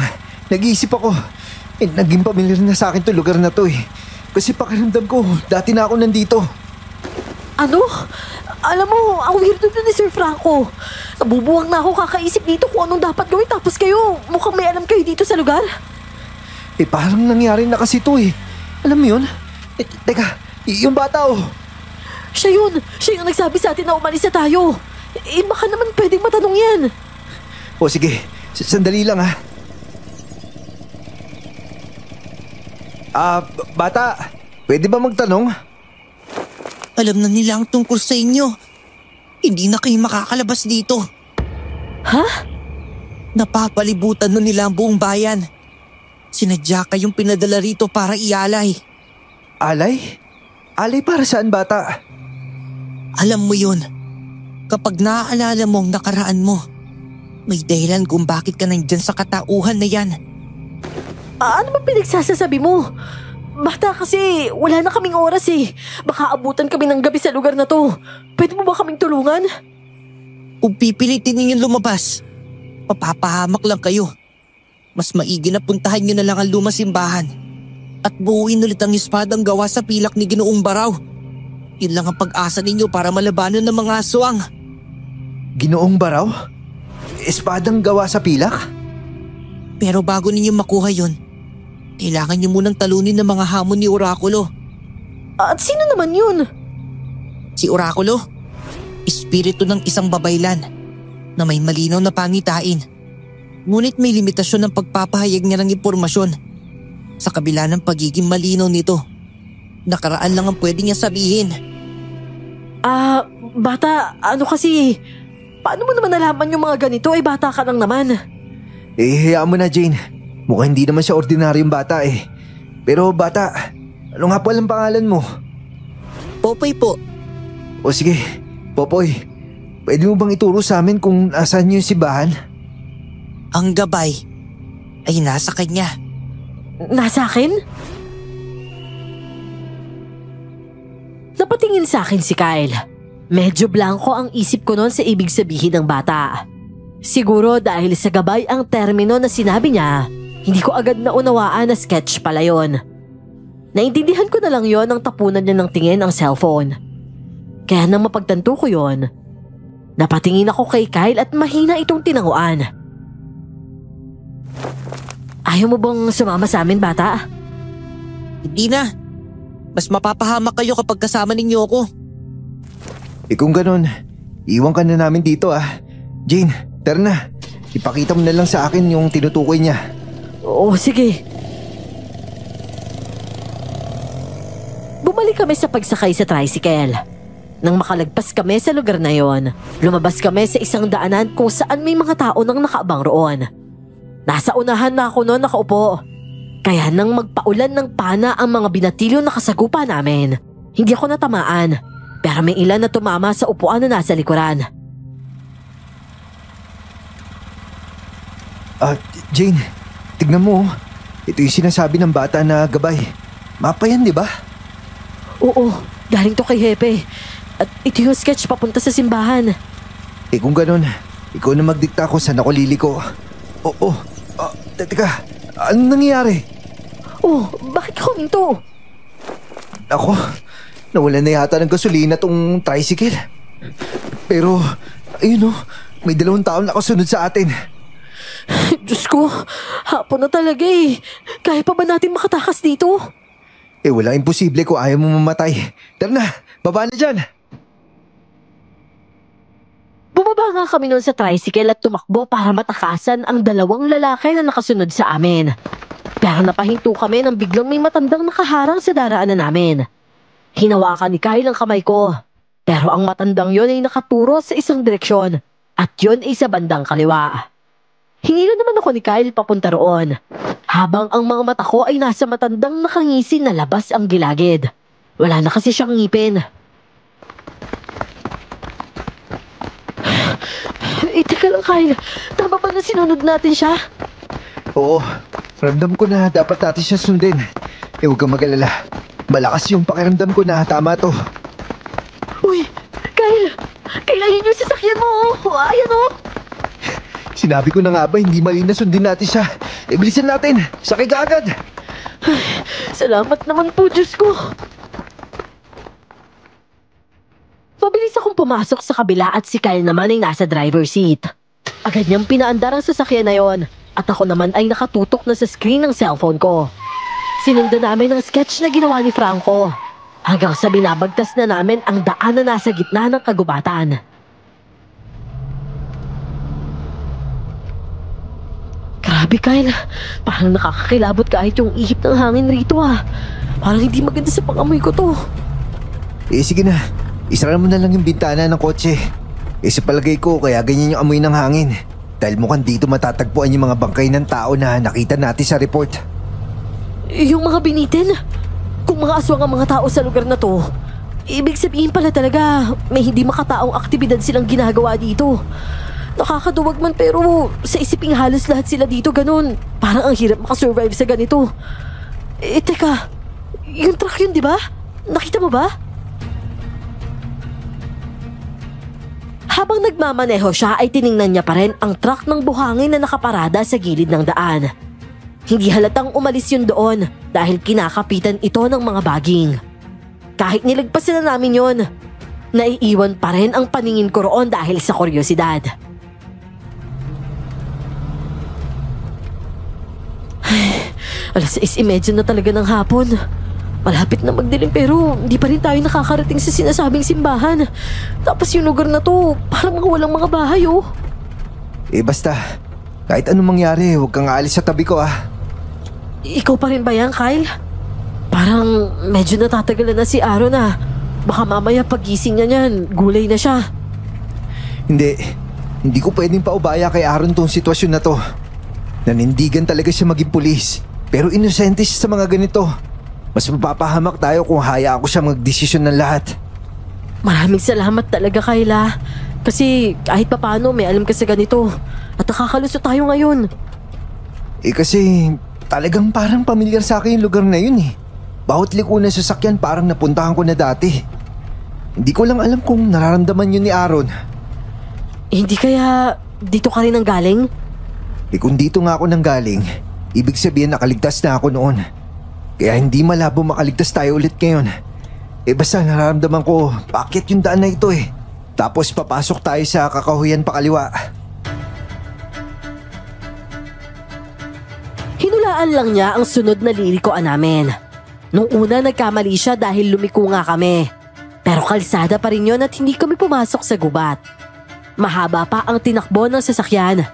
Nag-iisip ako. Naging pamilyar na sa akin to lugar na to eh. Kasi pakiramdam ko, dati na ako nandito. Ano? Alam mo, ang weirdo na ni Sir Franco. Nabubuwang na ako kakaisip dito kung anong dapat gawin tapos kayo, mukhang may alam kayo dito sa lugar. Parang nangyari na kasi to eh. Alam mo yun? Teka, yung bata oh. Siya yun. Siya yung nagsabi sa atin na umalis na tayo. Baka naman pwedeng matanong yan. O sige, sandali lang ha. Bata, pwede ba magtanong? Alam na nila ang tungkol sa inyo. Hindi na kayo makakalabas dito. Ha? Napapalibutan na nila ang buong bayan. Sinadya kayong pinadala rito para ialay. Alay? Alay para saan, bata? Alam mo yun, kapag naaalala mo ang nakaraan mo, may dahilan kung bakit ka nandyan sa katauhan na yan. Ano ba pinagsasasabi mo? Bata kasi, wala na kaming oras eh. Baka abutan kami ng gabi sa lugar na to. Pwede mo ba kaming tulungan? Kung pipilitin ninyong lumabas, papapahamak lang kayo. Mas maigi na puntahan nyo na lang ang lumang simbahan at buuin ulit ang espadang gawa sa pilak ni Ginoong Baraw. Yun lang ang pag-asa ninyo para malabanan ng mga aswang. Ginoong Baraw? Espadang gawa sa pilak? Pero bago ninyo makuha yun, kailangan nyo munang talunin ng mga hamon ni Orakulo. At sino naman yun? Si Orakulo, espiritu ng isang babaylan na may malinaw na pangitain. Ngunit may limitasyon ng pagpapahayag niya ng impormasyon. Sa kabila ng pagiging malinaw nito, nakaraan lang ang pwede niya sabihin. Bata, ano kasi, paano mo naman nalaman yung mga ganito? Bata ka lang naman. Hayaan mo na, Jane. Mukhang hindi naman siya ordinaryong bata eh. Pero bata, ano nga po ang pangalan mo? Popoy po. O sige, Popoy, pwede mo bang ituro sa amin kung asan yung simbahan? Ang gabay ay nasa kanya. Nasa akin? Napatingin sa akin si Kyle. Medyo blanco ang isip ko noon sa ibig sabihin ng bata. Siguro dahil sa gabay ang termino na sinabi niya, hindi ko agad naunawaan na sketch pala yon. Naintindihan ko na lang yon nang tapunan niya ng tingin ang cellphone. Kaya nang mapagtanto ko yon, napatingin ako kay Kyle at mahina itong tinanguan. Ayaw mo bang sumama sa amin, bata? Hindi na. Mas mapapahamak kayo kapag kasama ninyo ako. Kung ganun, iwan ka na namin dito ah. Jane, tara na. Ipakita mo na lang sa akin yung tinutukoy niya. Oo, sige. Bumalik kami sa pagsakay sa tricycle. Nang makalagpas kami sa lugar na yon, lumabas kami sa isang daanan kung saan may mga tao nang nakaabang roon. Nasa unahan na ako noon nakaupo. Kaya nang magpaulan ng pana ang mga binatilyo na kasagupa namin, hindi ako natamaan. Pero may ilan na tumama sa upuan na nasa likuran. Jane, tignan mo. Ito yung sinasabi ng bata na gabay. Mapa yan, di ba? Oo, galing to kay Hepe. At ito yung sketch papunta sa simbahan. Kung ganun, ikaw na magdikta ko saan ako liliko. Oo. Teka, anong nangyayari? Bakit ka huminto? Ako, nawalan na yata ng gasolina tong tricycle. Pero, ayun may 2 taon nakasunod sa atin. Diyos ko, hapon na talaga eh. Kaya pa ba natin makatakas dito? Walang imposible kung ayaw mo mamatay. Tara na, baba na dyan. Bumaba nga kami noon sa tricycle at tumakbo para matakasan ang dalawang lalaki na nakasunod sa amin. Pero napahinto kami nang biglang may matandang nakaharang sa daraanan namin. Hinawakan ni Kyle ang kamay ko. Pero ang matandang yon ay nakaturo sa isang direksyon at yon ay sa bandang kaliwa. Hinila naman ako ni Kyle papunta roon. Habang ang mga mata ko ay nasa matandang nakangisi na labas ang gilagid. Wala na kasi siyang ngipin. Teka lang Kyle, tama ba na sinunod natin siya? Oo, ramdam ko na dapat natin siya sundin. Huwag kang mag-alala. Malakas yung pakiramdam ko na tama to. Uy, Kyle! Kailangan yung sasakyan mo! Ayan o! Sinabi ko na nga ba hindi mali na sundin natin siya. Bilisan natin! Sakay ka agad! Salamat naman po, Diyos ko! Mabilis akong pumasok sa kabila at si Kyle naman ay nasa driver's seat. Agad niyang pinaandar ang sasakyan na yon at ako naman ay nakatutok na sa screen ng cellphone ko. Sinundan namin ang sketch na ginawa ni Franco hanggang sa binabagtas na namin ang daan na nasa gitna ng kagubatan. Grabe Kyle, parang nakakakilabot kahit yung ihip ng hangin rito ah. Parang hindi maganda sa pangamoy ko to. Sige na, isara mo na lang yung bintana ng kotse. Sa palagay ko kaya ganyan yung amoy ng hangin. Dahil mukhang dito matatagpuan yung mga bangkay ng tao na nakita natin sa report. Yung mga binitin? Kung mga aswang ang mga tao sa lugar na to, ibig sabihin pala talaga may hindi makataong aktibidad silang ginagawa dito. Nakakaduwag man pero sa isiping halos lahat sila dito ganun. Parang ang hirap makasurvive sa ganito. Teka, yung truck yun di ba? Nakita mo ba? Habang nagmamaneho siya ay tiningnan niya pa rin ang truck ng buhangin na nakaparada sa gilid ng daan. Hindi halatang umalis yun doon dahil kinakapitan ito ng mga baging. Kahit nilagpasan na namin yun, naiiwan pa rin ang paningin ko roon dahil sa kuryosidad. Alas 6:30 na talaga ng hapon. Malapit na magdilim pero hindi pa rin tayo nakakarating sa sinasabing simbahan. Tapos yung lugar na to, parang mga walang mga bahay oh. Basta, kahit anong mangyari, huwag kang aalis sa tabi ko ah. Ikaw pa rin ba yan, Kyle? Parang medyo natatagalan na si Aaron ah. Baka mamaya pagising niya niyan, gulay na siya. Hindi ko pwedeng paubaya kay Aaron tong sitwasyon na to. Nanindigan talaga siya maging pulis, pero inosente siya sa mga ganito. Mas mapapahamak tayo kung hayaan ko siya magdesisyon ng lahat. Maraming salamat talaga, Kyle ah. Kasi kahit papano may alam ka sa ganito. At nakakalusot tayo ngayon. Kasi talagang parang pamilyar sa akin yung lugar na yun eh. Bawat liko ng sasakyan parang napuntahan ko na dati. Hindi ko lang alam kung nararamdaman yun ni Aaron. Hindi kaya dito ka rin ang galing? Kung dito nga ako nang galing, ibig sabihin nakaligtas na ako noon. Kaya hindi malabo makaligtas tayo ulit ngayon. Basta nararamdaman ko, bakit yung daan na ito eh. Tapos papasok tayo sa kakahuyan pakaliwa. Hinulaan lang niya ang sunod na lirikoan namin. Nung una nagkamali siya dahil lumiko nga kami. Pero kalsada pa rin yun at hindi kami pumasok sa gubat. Mahaba pa ang tinakbo ng sasakyan.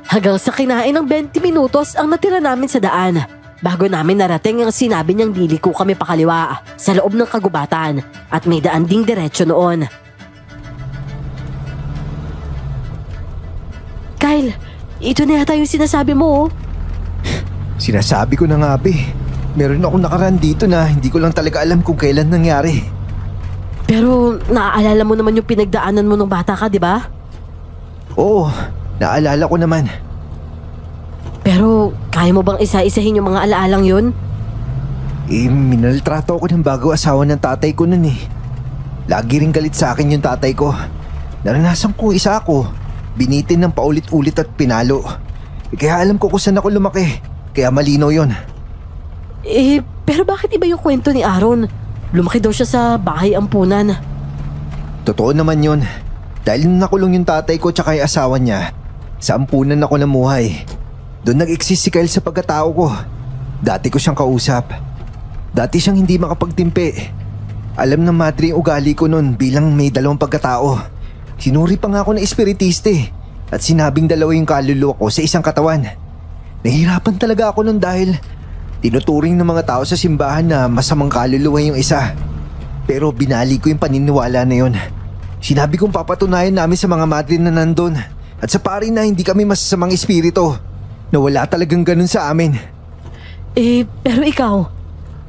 Hanggang sa kinain ng 20 minutos ang natira namin sa daan. Bago namin narating ang sinabi niyang liliko kami pakaliwa sa loob ng kagubatan at may daan ding diretsyo noon. Kyle, ito na yata yung sinasabi mo oh. Sinasabi ko na nga meron akong nakaraan dito na hindi ko lang talaga alam kung kailan nangyari. Pero naaalala mo naman yung pinagdaanan mo nung bata ka, di ba? Oo, naalala ko naman. Pero kaya mo bang isa-isahin yung mga alaalang yun? Minaltrato ako ng bago asawa ng tatay ko nun eh. Lagi rin galit sa akin yung tatay ko. Naranasan ko isa ako. Binitin ng paulit-ulit at pinalo. Kaya alam ko kung saan ako lumaki. Kaya malinaw yun. Pero bakit iba yung kwento ni Aaron? Lumaki daw siya sa bahay ampunan. Totoo naman yun. Dahil nung nakulong yung tatay ko tsaka yung asawa niya, sa ampunan ako namuhay. Doon nag-exist si Kyle sa pagkatao ko. Dati ko siyang kausap. Dati siyang hindi makapagtimpi. Alam ng madre yung ugali ko noon bilang may dalawang pagkatao. Sinuri pa nga ako na espiritiste at sinabing dalawa yung kaluluwa ko sa isang katawan. Nahihirapan talaga ako noon dahil tinuturing ng mga tao sa simbahan na masamang kaluluwa yung isa. Pero binali ko yung paniniwala na yun. Sinabi kong papatunayan namin sa mga madre na nandun at sa pari na hindi kami masasamang espiritu, na wala talagang ganun sa amin. Pero ikaw,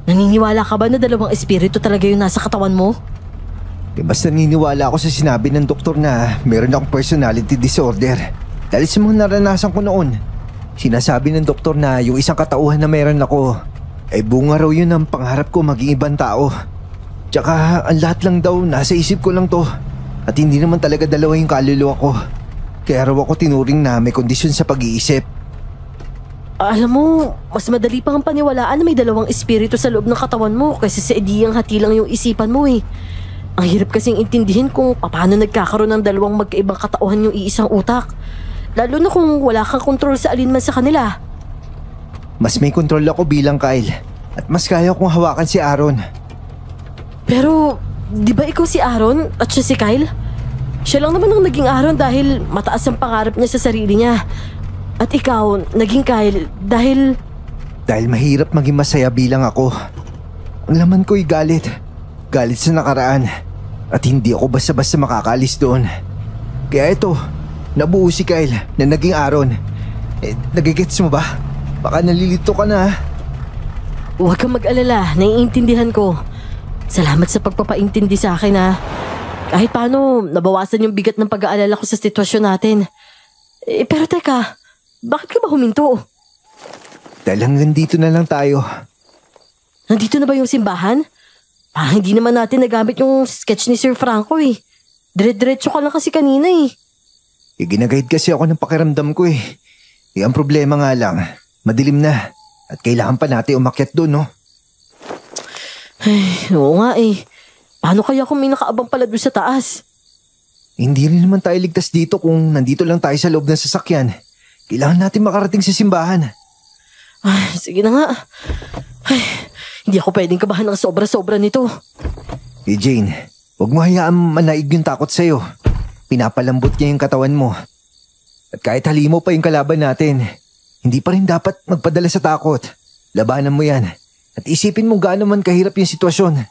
naniniwala ka ba na dalawang espiritu talaga yung nasa katawan mo? Mas naniniwala ako sa sinabi ng doktor na meron akong personality disorder. Dahil sa mga naranasan ko noon, sinasabi ng doktor na yung isang katauhan na meron ako ay bunga raw yun ng pangarap ko maging ibang tao. Tsaka ang lahat lang daw nasa isip ko lang to at hindi naman talaga dalawa yung kaluluwa ko. Kaya raw ako tinuring na may kondisyon sa pag-iisip. Alam mo, mas madali pang paniwalaan na may dalawang espiritu sa loob ng katawan mo kaysa sa ideyang hati lang yung isipan mo eh. Ang hirap kasing intindihin kung paano nagkakaroon ng dalawang magkaibang katauhan yung iisang utak. Lalo na kung wala kang kontrol sa alinman sa kanila. Mas may kontrol ako bilang Kyle at mas kaya kong hawakan si Aaron. Pero, di ba ikaw si Aaron at siya si Kyle? Siya lang naman ang naging Aaron dahil mataas ang pangarap niya sa sarili niya. At ikaw, naging Kyle dahil... Dahil mahirap maging masaya bilang ako. Ang laman ko'y galit. Galit sa nakaraan. At hindi ako basta-basta makakaalis doon. Kaya ito, nabuo si Kyle na naging Aaron. Nagigets mo ba? Baka nalilito ka na. Huwag kang mag-alala, naiintindihan ko. Salamat sa pagpapaintindi sa akin ha. Kahit paano, nabawasan yung bigat ng pag-aalala ko sa sitwasyon natin. Pero teka, bakit ka ba huminto? Dahil hanggang dito na lang tayo. Nandito na ba yung simbahan? Parang hindi naman natin nagamit yung sketch ni Sir Franco eh. Dire-diretso ka lang kasi kanina eh. Ginagayad kasi ako ng pakiramdam ko eh. Ang problema nga lang, madilim na. At kailangan pa natin umakyat doon, no? Ay, oo nga eh. Paano kaya kung may nakaabang pala doon sa taas? Hindi rin naman tayo ligtas dito kung nandito lang tayo sa loob ng sasakyan. Kailangan natin makarating sa simbahan. Ay, sige na nga. Ay, hindi ako pwedeng kabahan ng sobra-sobra nito. Jane, huwag mo hayaan manaig yung takot sa'yo. Pinapalambot niya yung katawan mo. At kahit halimo pa yung kalaban natin, hindi pa rin dapat magpadala sa takot. Labanan mo yan. At isipin mo gaano man kahirap yung sitwasyon.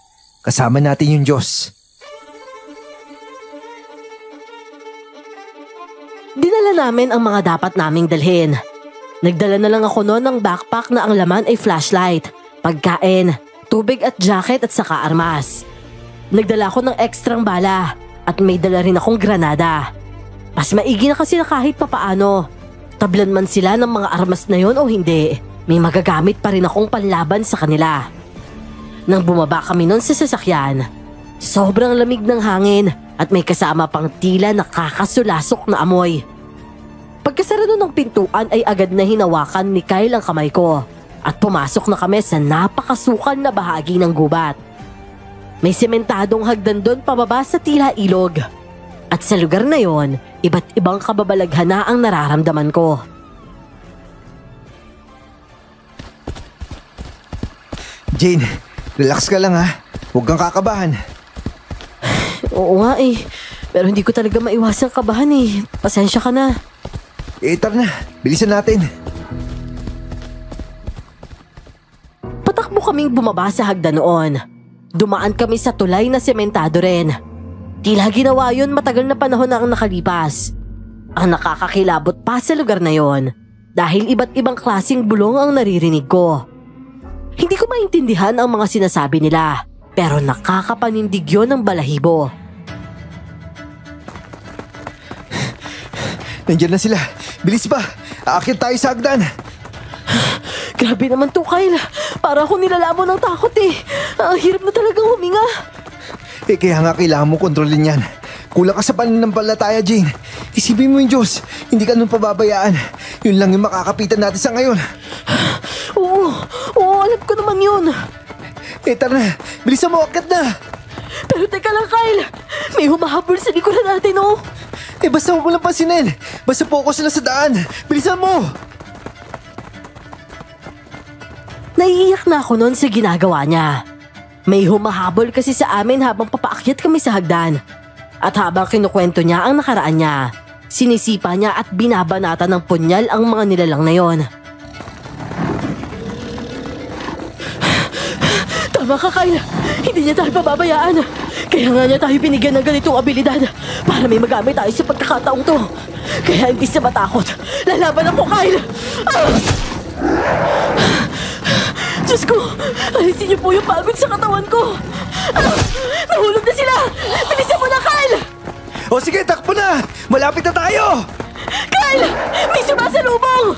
Kasama natin yung Diyos. Dinala namin ang mga dapat naming dalhin. Nagdala na lang ako noon ng backpack na ang laman ay flashlight, pagkain, tubig at jacket at saka armas. Nagdala ako ng ekstrang bala at may dala rin akong granada. Mas maigi na kasi na kahit papaano. Tablan man sila ng mga armas na yon o hindi, may magagamit pa rin akong panlaban sa kanila. Nang bumaba kami noon sa sasakyan, sobrang lamig ng hangin at may kasama pang tila nakakasulasok na amoy. Pagkasarado ng pintuan ay agad na hinawakan ni Kyle ang kamay ko at pumasok na kami sa napakasukal na bahagi ng gubat. May sementadong hagdan doon pababa sa tila ilog. At sa lugar na yon, iba't ibang kababalaghan na ang nararamdaman ko. Jane, relax ka lang ha. Huwag kang kakabahan. Oo nga eh, pero hindi ko talaga maiwasang kabahan eh. Pasensya ka na. Tara na, bilisan natin. Patakbo kaming bumaba sa hagdan noon. Dumaan kami sa tulay na sementado rin. Tila ginawa yun matagal na panahon na ang nakalipas. Ang nakakakilabot pa sa lugar na yon dahil iba't ibang klaseng bulong ang naririnig ko. Hindi ko maintindihan ang mga sinasabi nila, pero nakakapanindig yun ng balahibo. Nandiyan na sila. Bilis pa. Aakyat tayo sa hagdan. Grabe naman to, Kyle. Para akong nilalamo ng takot eh. Ang hirap na talagang huminga. Kaya nga kailangan mo kontrolin yan. Kulang ka sa pananampalataya, Jane. Isipin mo yung Diyos. Hindi ka nun pababayaan. Yun lang yung makakapitan natin sa ngayon. Oo, alam ko naman yun. Tara na. Bilisan mo, akyat na. Pero teka lang, Kyle. May humahabol sa likuran natin, oh. Basta mo lang pansinin. Basta focus lang sa daan. Bilisan mo. Naiiyak na ako noon sa ginagawa niya. May humahabol kasi sa amin habang papaakyat kami sa hagdan. At habang kinukwento niya ang nakaraan niya, sinisipa niya at binabanata ng punyal ang mga nilalang na yon. Tama ka, Kyle. Hindi niya tayo pababayaan. Kaya nga niya tayo binigyan ng ganitong abilidad para may magamit tayo sa pagkakataong to. Kaya hindi siya matakot. Lalaban ako, Kyle! Ah! Diyos ko, alisin niyo po yung pagod sa katawan ko. Ah! Nahulog na sila! Bilisan mo na, Kyle! O sige, takbo na! Malapit na tayo! Kyle! May sumasalubong!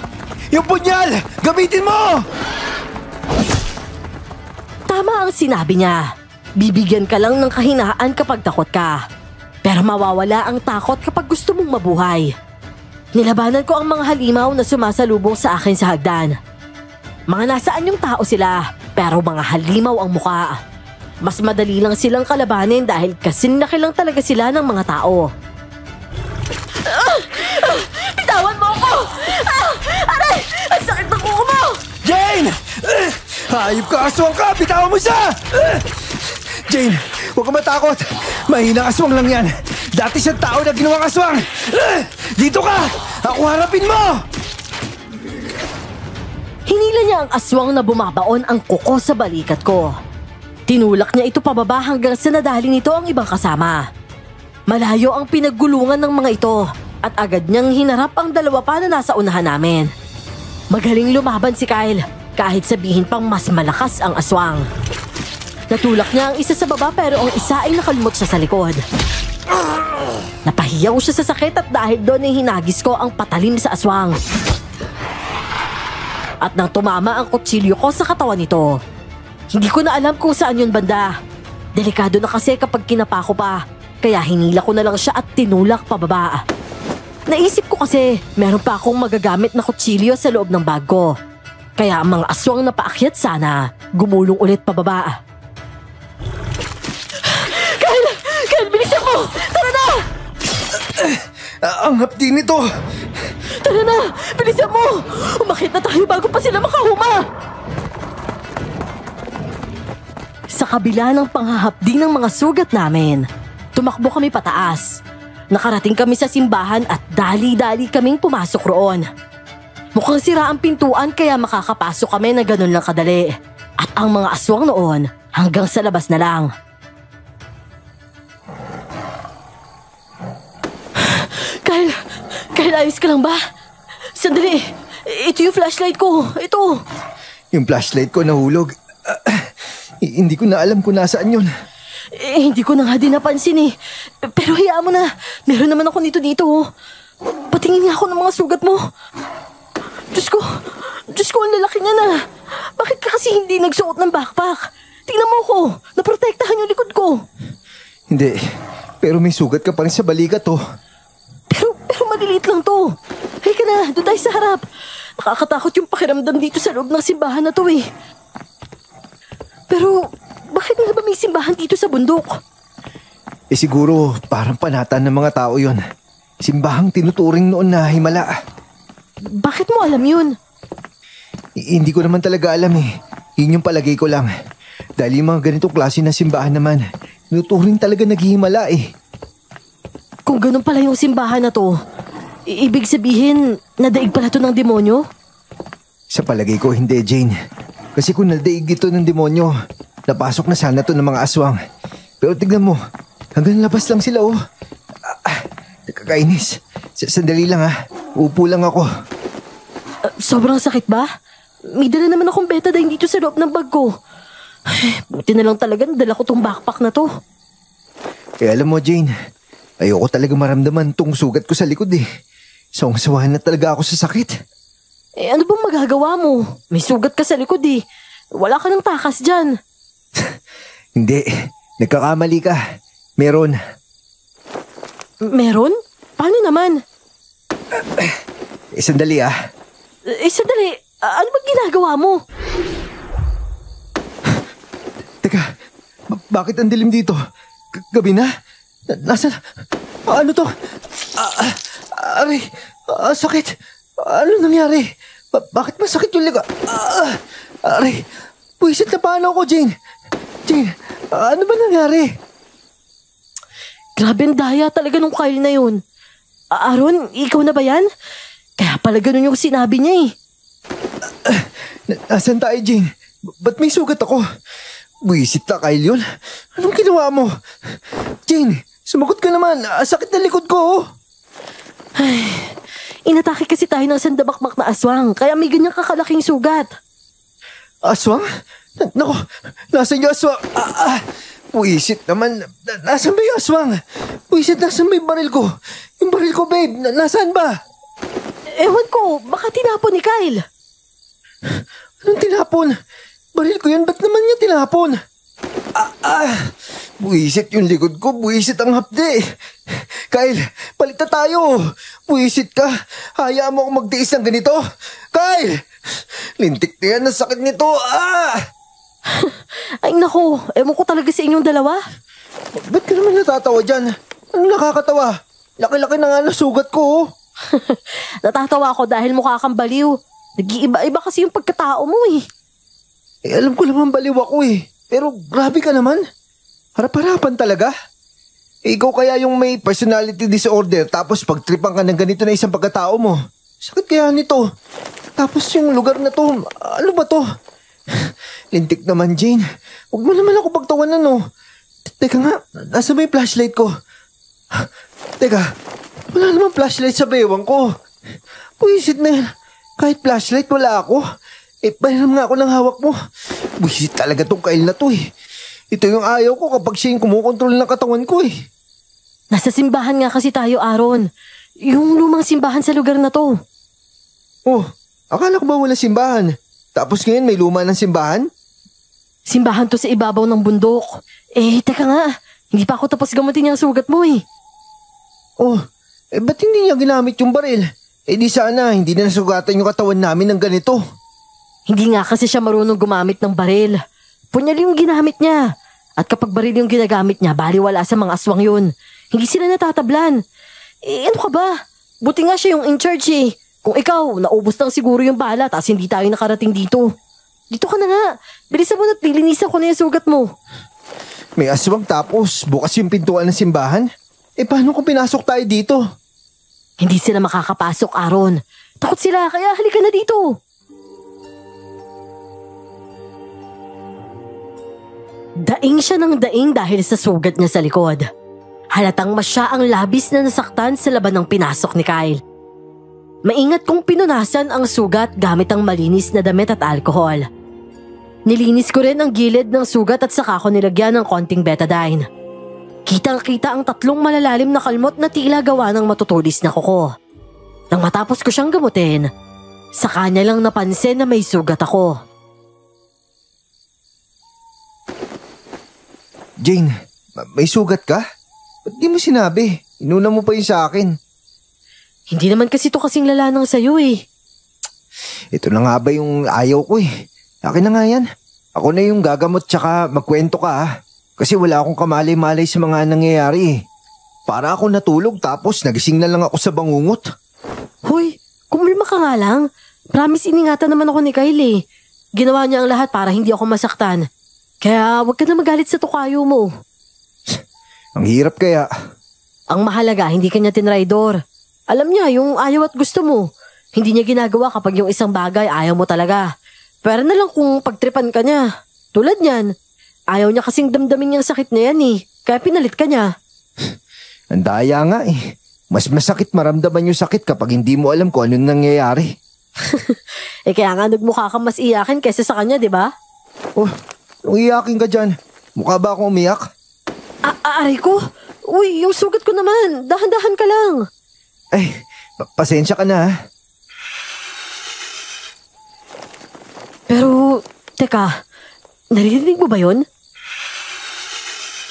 Yung punyal! Gamitin mo! Tama ang sinabi niya. Bibigyan ka lang ng kahinaan kapag takot ka. Pero mawawala ang takot kapag gusto mong mabuhay. Nilabanan ko ang mga halimaw na sumasalubong sa akin sa hagdan. Mga nasaan yung tao sila, pero mga halimaw ang muka. Mas madali lang silang kalabanin dahil kasinlaki lang talaga sila ng mga tao. Bitawan mo ako! Aray! Ang sakit ng kuko mo! Jane! Hayop ka, aswang ka! Bitawan mo siya! Jane, huwag ka matakot. Mahina aswang lang yan. Dati siyang tao na ginawang aswang. Dito ka! Ako harapin mo! Hinila niya ang aswang na bumabaon ang kuko sa balikat ko. Tinulak niya ito pababa hanggang sa nadali nito ang ibang kasama. Malayo ang pinaggulungan ng mga ito at agad niyang hinarap ang dalawa pa na nasa unahan namin. Magaling lumaban si Kyle kahit sabihin pang mas malakas ang aswang. Natulak niya ang isa sa baba pero ang isa ay nakalumot siya sa likod. Napahiyaw siya sa sakit at dahil doon ay hinagis ko ang patalim sa aswang. At nang tumama ang kutsilyo ko sa katawan nito, hindi ko na alam kung saan yun banda. Delikado na kasi kapag kinapa ko pa, kaya hinila ko na lang siya at tinulak pababa. Naisip ko kasi meron pa akong magagamit na kutsilyo sa loob ng bag ko. Kaya ang mga aswang na paakyat sana, gumulong ulit pababa. Kyle, bilisan mo! Tara na! Ang hapdi nito! Tara na! Bilisan mo! Umakit na tayo bago pa sila makahuma! Sa kabila ng panghahapdi ng mga sugat namin, tumakbo kami pataas. Nakarating kami sa simbahan at dali-dali kaming pumasok roon. Mukhang sira ang pintuan kaya makakapasok kami na ganun lang kadali. At ang mga aswang noon hanggang sa labas na lang. Kyle, ayos ka lang ba? Sandali, ito yung flashlight ko. Ito. Yung flashlight ko nahulog. Hindi ko na alam kung nasaan yun. Hindi ko na nga din napansin eh. Pero hayaan mo na. Meron naman ako dito. Patingin nga ako ng mga sugat mo. Diyos ko, ang lalaki niya na. Bakit ka kasi hindi nagsuot ng backpack? Tingnan mo ko, naprotektahan yung likod ko. Hindi, pero may sugat ka pa rin sa balikat to. Pero maliliit lang to. Halika na, doon tayo sa harap. Nakakatakot yung pakiramdam dito sa loob ng simbahan na to eh. Pero, bakit nga ba may simbahan dito sa bundok? Siguro parang panatan ng mga tao yon. Simbahang tinuturing noon na himala. Bakit mo alam yun? Hindi ko naman talaga alam eh. Yun yung palagay ko lang. Dahil yung mga ganitong klase na simbahan naman, tinuturing talaga naghihimala eh. Kung ganun pala yung simbahan na to, ibig sabihin, nadaig pala to ng demonyo? Sa palagay ko, hindi, Jane. Kasi kung nadaig ito ng demonyo, napasok na sana to ng mga aswang. Pero tignan mo, hanggang labas lang sila oh. Nakakainis. Sandali lang ha. Upo lang ako. Sobrang sakit ba? May dala naman akong betadine dito sa loob ng bag ko. Buti na lang talaga nadala ko tong backpack na to. Alam mo, Jane, ayoko talaga maramdaman tong sugat ko sa likod eh. Sawang-sawahan na talaga ako sa sakit. Ano bang magagawa mo? May sugat ka sa likod eh. Wala ka ng takas dyan. Hindi. Nagkakamali ka. Meron. Meron? Paano naman? Sandali ah. Sandali. Ano bang ginagawa mo? Teka, bakit ang dilim dito? Gabi na? Nasaan? Ano to? Aray, sakit. Ano nangyari? Bakit masakit yung liga? Aray, buwisit na paano ako, Jane? Jane, ano ba nangyari? Grabe ang daya talaga nung Kyle na yun. Aaron, ikaw na ba yan? Kaya pala ganun yung sinabi niya eh. Nasaan tayo, Jane? Ba't may sugat ako? Buwisit na, Kyle yun. Anong ginawa mo? Jane, sumagot ka naman. Sakit na likod ko, oh. Ay, inatake kasi tayo ng sandabakmak na aswang, kaya may ganyang kakalaking sugat. Aswang? Nako, nasan yung aswang? Buwisit naman. Nasaan ba yung aswang? Buwisit, nasaan ba yung baril ko? Yung baril ko, babe, nasaan ba? Ewan ko, baka tinapon ni Kyle. Anong tinapon? Baril ko yan, ba't naman niya tinapon? Buwisit yung likod ko, buwisit ang hapde. Kyle, palit na tayo. Buwisit ka. Hayaan mo akong magtiis ng ganito. Kyle! Lintik na yan, ang sakit nito. Ay naku, ewan ko talaga sa inyong dalawa. Ba't ka naman natatawa dyan? Anong nakakatawa? Laki-laki na nga ng sugat ko, oh. Natatawa ako dahil mukha kang baliw. Nag-iiba-iba kasi yung pagkatao mo eh. Alam ko naman baliw ako eh. Pero grabe ka naman. Harap-harapan talaga. Ikaw kaya yung may personality disorder tapos pagtripan ka ng ganito na isang pagkatao mo. Sakit kaya nito. Tapos yung lugar na to, ano ba to? Lintik naman, Jane. Huwag mo naman ako pagtawanan, no. Teka nga, nasa may flashlight ko. Teka, wala namang flashlight sa bewang ko. Buwisit na yan. Kahit flashlight, wala ako. Pahiram nga ako ng hawak mo. Buwisit talaga tong Kyle na to eh. Ito yung ayaw ko kapag siya yung kumukontrol ng katawan ko eh. Nasa simbahan nga kasi tayo, Aaron. Yung lumang simbahan sa lugar na to. Oh, akala ko ba wala simbahan? Tapos ngayon may luma ng simbahan? Simbahan to sa ibabaw ng bundok. Teka nga. Hindi pa ako tapos gamutin yung sugat mo eh. Oh, ba't hindi niya ginamit yung baril? Di sana, hindi na nasugatan yung katawan namin ng ganito. Hindi nga kasi siya marunong gumamit ng baril. Punyal yung ginamit niya. At kapag baril yung ginagamit niya, baliwala sa mga aswang yun. Hindi sila natatablan. Ano ka ba? Buti nga siya yung in charge eh. Kung ikaw, naubos lang siguro yung bala tapos hindi tayo nakarating dito. Dito ka na nga. Bilisan mo na't lilinisan ko na yung sugat mo. May aswang tapos bukas yung pintuan ng simbahan? Paano kung pinasok tayo dito? Hindi sila makakapasok, Aaron. Takot sila, kaya halika na dito. Daing siya ng daing dahil sa sugat niya sa likod. Halatang masya ang labis na nasaktan sa laban ng pinasok ni Kyle. Maingat kong pinunasan ang sugat gamit ang malinis na damit at alkohol. Nilinis ko rin ang gilid ng sugat at saka ko nilagyan ng konting betadine. Kitang-kita ang 3 malalalim na kalmot na tila gawa ng matutulis na kuko. Nang matapos ko siyang gamutin, sa kanya lang napansin na may sugat ako. Jane, may sugat ka? Ba't di mo sinabi? Inuna mo pa yun sa akin. Hindi naman kasi to kasing lala ng sayo eh. Ito na nga ba yung ayaw ko eh. Akin na nga yan. Ako na yung gagamot tsaka magkwento ka ha. Kasi wala akong kamalay-malay sa mga nangyayari eh. Para ako natulog tapos nagising na lang ako sa bangungot. Hoy, kumulma ka nga lang. Promise iningatan naman ako ni Kyle eh. Ginawa niya ang lahat para hindi ako masaktan. Kaya wag ka na magalit sa tukayo mo. Ang hirap kaya. Ang mahalaga, hindi kanya tinraidor. Alam niya yung ayaw at gusto mo. Hindi niya ginagawa kapag yung isang bagay ayaw mo talaga. Pero na lang kung pagtripan ka niya. Tulad niyan. Ayaw niya kasing damdamin yung sakit na yan eh. Kaya pinalit ka niya. Ang daya nga eh. Mas masakit maramdaman yung sakit kapag hindi mo alam kung anong nangyayari. Kaya nga nagmukha kang mas iyakin kaysa sa kanya, di ba? Oh, iyakin ka dyan. Mukha ba akong umiyak? Aray ko? Uy, yung sugat ko naman. Dahan-dahan ka lang. Pasensya ka na ha. Pero, teka, narinig mo ba yun?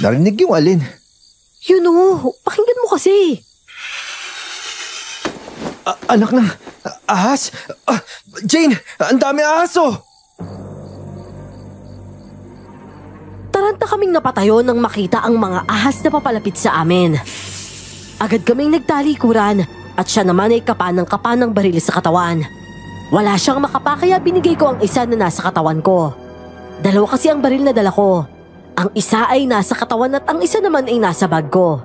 Narinig yung alin? Yun o, pakinggan mo kasi. Anak ng ahas? Jane, ang dami ahas oh! Taranta kaming napatayo nang makita ang mga ahas na papalapit sa amin. Agad kaming nagtalikuran at siya naman ay kapa ng baril sa katawan. Wala siyang makapa kaya binigay ko ang isa na nasa katawan ko. Dalawa kasi ang baril na dala ko. Ang isa ay nasa katawan at ang isa naman ay nasa bag ko.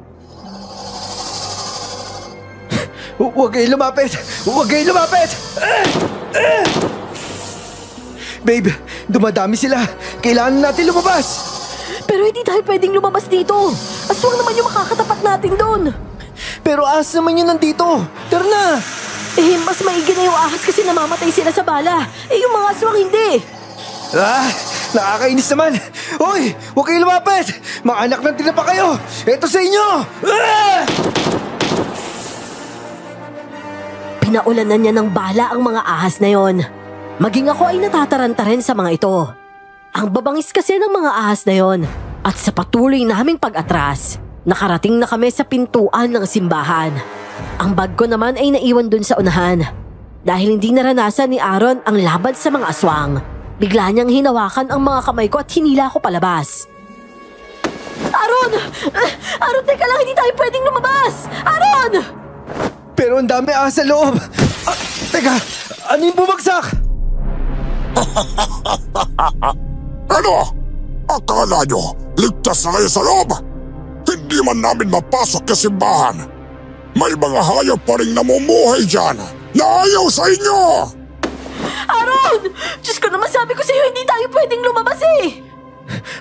Huwag kayo lumapit! Huwag kayo lumapit! Babe, dumadami sila. Kailangan natin lumabas. Pero hindi tayo pwedeng lumabas dito. Aswang naman yung makakatapat natin doon. Pero ahas naman yun nandito. Tara na! Mas maigi na yung ahas kasi namamatay sila sa bala. Yung mga aswang hindi. Nakakainis naman. Hoy, huwag kayo lumapit. Mga anak ng tinapa kayo. Ito sa inyo. Pinaulanan niya ng bala ang mga ahas na yon. Maging ako ay natataranta rin sa mga ito. Ang babangis kasi ng mga ahas na yon. At sa patuloy naming pag-atras, nakarating na kami sa pintuan ng simbahan. Ang bag ko naman ay naiwan dun sa unahan. Dahil hindi naranasan ni Aaron ang laban sa mga aswang, bigla niyang hinawakan ang mga kamay ko at hinila ko palabas. Aaron! Aaron, teka lang, hindi tayo pwedeng lumabas! Aaron! Pero ang dami ahas sa loob. Teka, ano yung bumagsak? Ano? Akala nyo, ligtas na kayo sa loob? Hindi man namin mapasok sa simbahan. May mga hayop pa rin namumuhay dyan na ayaw sa inyo! Aaron! Diyos ko naman, sabi ko sa'yo, hindi tayo pwedeng lumabas eh!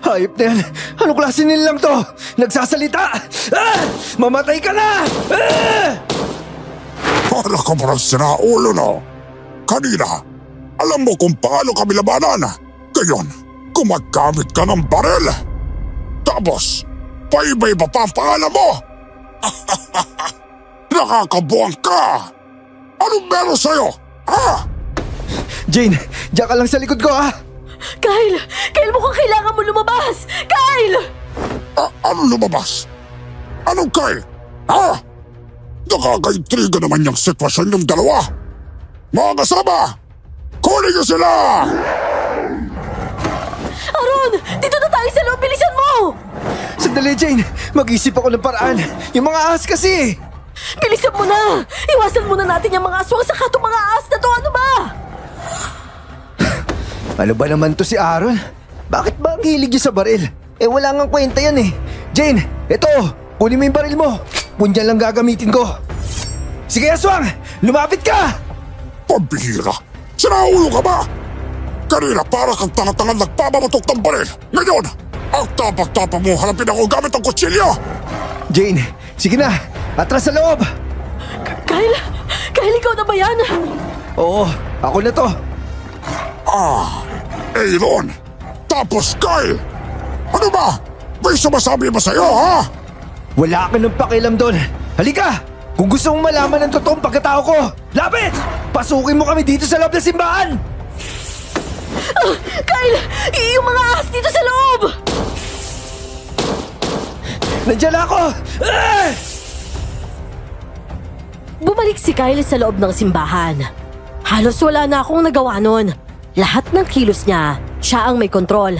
Hayop na yan. Anong klase nilang to? Nagsasalita! Mamatay ka na! Para ka parang sinaulo, no? Kanina, alam mo kung paano kami labanan. Ngayon, gumagamit ka ng baril. Tapos, paiba-iba pa ang pangalan mo. Nakakabuang ka! Anong meron sa'yo? Ha? Jane, diyan ka lang sa likod ko, ha? Kyle! Kyle, mukhang kailangan mo lumabas! Kyle! Anong lumabas? Anong Kyle? Ha? Nakaka-intriga naman yung sitwasyon yung dalawa. Mga kasama, kunin niyo sila! Aaron! Dito na tayo sa loob! Bilisan mo! Sandali, Jane. Mag-isip ako ng paraan. Yung mga ahas kasi. Bilisan mo na! Iwasan muna natin yung mga aswang sa itong mga ahas na to! Ano ba? Ano ba naman to si Aaron? Bakit ba ang hilig niya sa baril? Wala ngang kwenta yan eh. Jane, eto, kunin mo yung baril mo. Punyan lang gagamitin ko. Sige, aswang! Lumapit ka! Pambihira! Sinaulo ka ba? Kanina para kang tanga-tangan nagpapamatok ng baril. Ngayon, ang tapak-tapak mo halapin ako gamit ang kutsilyo! Jane, sige na. Atras sa loob. Kyle! Kyle, ikaw na ba yan? Oo, ako na to. Aaron! Tapos Kyle! Ano ba? May sumasabi ba sa'yo, ha? Wala ka ng pakialam doon. Halika! Kung gusto mong malaman ang totoong pagkatao ko, lapit! Pasukin mo kami dito sa loob ng simbahan! Kyle! Yung mga ahas dito sa loob! Nandiyan ako! Bumalik si Kyle sa loob ng simbahan. Halos wala na akong nagawa nun. Lahat ng kilos niya, siya ang may kontrol.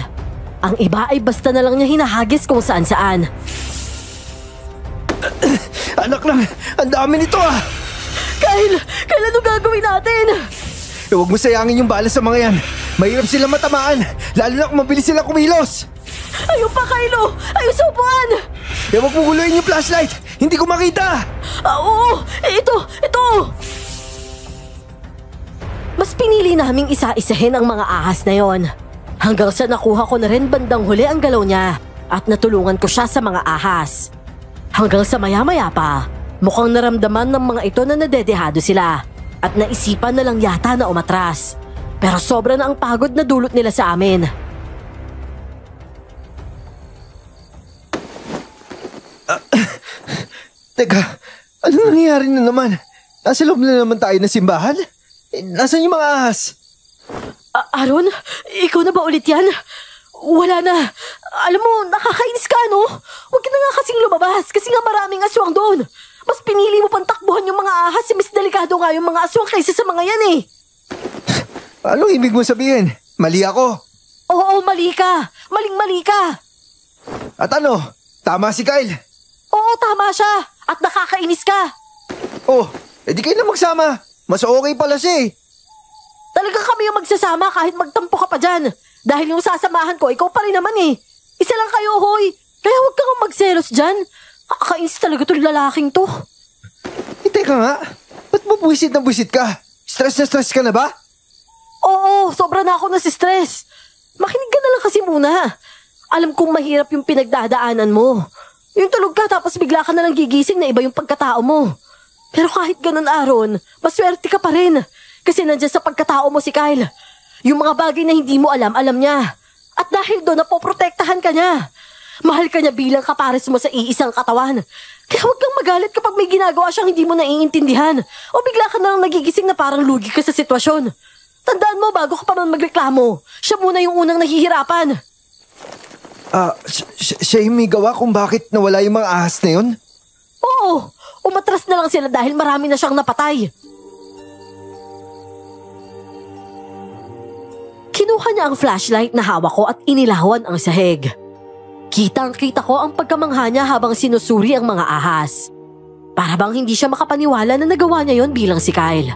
Ang iba ay basta na lang niya hinahagis kung saan-saan. Anak lang, ang dami nito ah! Kyle! Kyle, ano gagawin natin? Huwag mo sayangin yung bala sa mga yan. Mahirap sila matamaan, lalo na kung mabilis sila kumilos. Ayun pa, Kylo! Ayun sa upuan! Huwag mo guluhin yung flashlight! Hindi ko makita! Oo! Ito! Mas pinili naming isa-isahin ang mga ahas na yon. Hanggang sa nakuha ko na rin bandang huli ang galaw niya at natulungan ko siya sa mga ahas. Hanggang sa maya-maya pa, mukhang naramdaman ng mga ito na nadedehado sila at naisipan na lang yata na umatras. Pero sobra na ang pagod na dulot nila sa amin. Teka, ano nangyayari na naman? Nasa loob na naman tayo ng simbahan? Nasaan yung mga ahas? Aaron, ikaw na ba ulit yan? Wala na. Alam mo, nakakainis ka, no? Huwag ka na nga kasing lumabas kasi nga maraming aswang doon. Mas pinili mo pang takbuhan yung mga ahas. Mas delikado nga yung mga aswang kaysa sa mga yan eh. Anong ibig mo sabihin? Mali ako? Oo, mali ka. Maling-mali ka. At ano? Tama si Kyle. Oo, tama siya. At nakakainis ka. Oh, edi kayo na magsama. Mas okay pala siya eh. Talagang kami yung magsasama kahit magtampo ka pa dyan. Dahil yung sasamahan ko, ikaw pa rin naman eh. Isa lang kayo, hoy. Kaya huwag kang magselos dyan. Kakainis talaga tong lalaking to. Teka nga, ba't mo buwisit na buwisit ka? Stress na stress ka na ba? Oo, sobra na ako nasi-stress. Makinig ka na lang kasi muna. Alam kong mahirap yung pinagdadaanan mo. Yung tulog ka tapos bigla ka na lang gigising na iba yung pagkatao mo. Pero kahit ganun, Aaron, maswerte ka pa rin. Kasi nandiyan sa pagkatao mo si Kyle. Yung mga bagay na hindi mo alam, alam niya. At dahil doon, napoprotektahan ka niya. Mahal ka niya bilang kapares mo sa iisang katawan. Kaya huwag kang magalit kapag may ginagawa siyang hindi mo naiintindihan. O bigla ka na lang nagigising na parang lugi ka sa sitwasyon. Tandaan mo, bago ka pa man magreklamo, siya muna yung unang nahihirapan. Siya yung may gawa kung bakit nawala yung mga ahas na yun? Oo, umatras na lang sila dahil marami na siyang napatay. Kinuha niya ang flashlight na hawak ko at inilawan ang sahig. Kitang-kita ko ang pagkamangha niya habang sinusuri ang mga ahas. Para bang hindi siya makapaniwala na nagawa niya yon bilang si Kyle.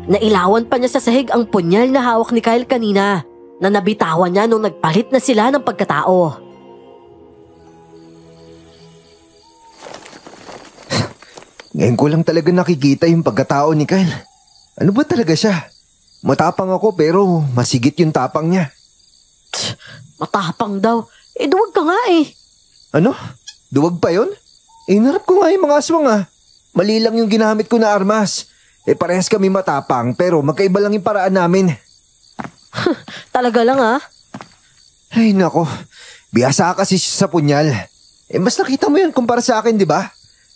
Nailawan pa niya sa sahig ang punyal na hawak ni Kyle kanina na nabitawan niya nung nagpalit na sila ng pagkatao. Ngayon ko lang talaga nakikita yung pagkatao ni Kyle. Ano ba talaga siya? Matapang ako pero masigit yung tapang niya. Matapang daw. Duwag ka nga eh. Ano? Duwag pa yun? Inarap ko nga yung mga aswang ah. Mali lang yung ginamit ko na armas. Parehas kami matapang pero magkaiba lang yung paraan namin. Talaga lang ah. Ay nako, biyasa kasi siya sa punyal. Mas nakita mo yan kumpara sa akin, di ba?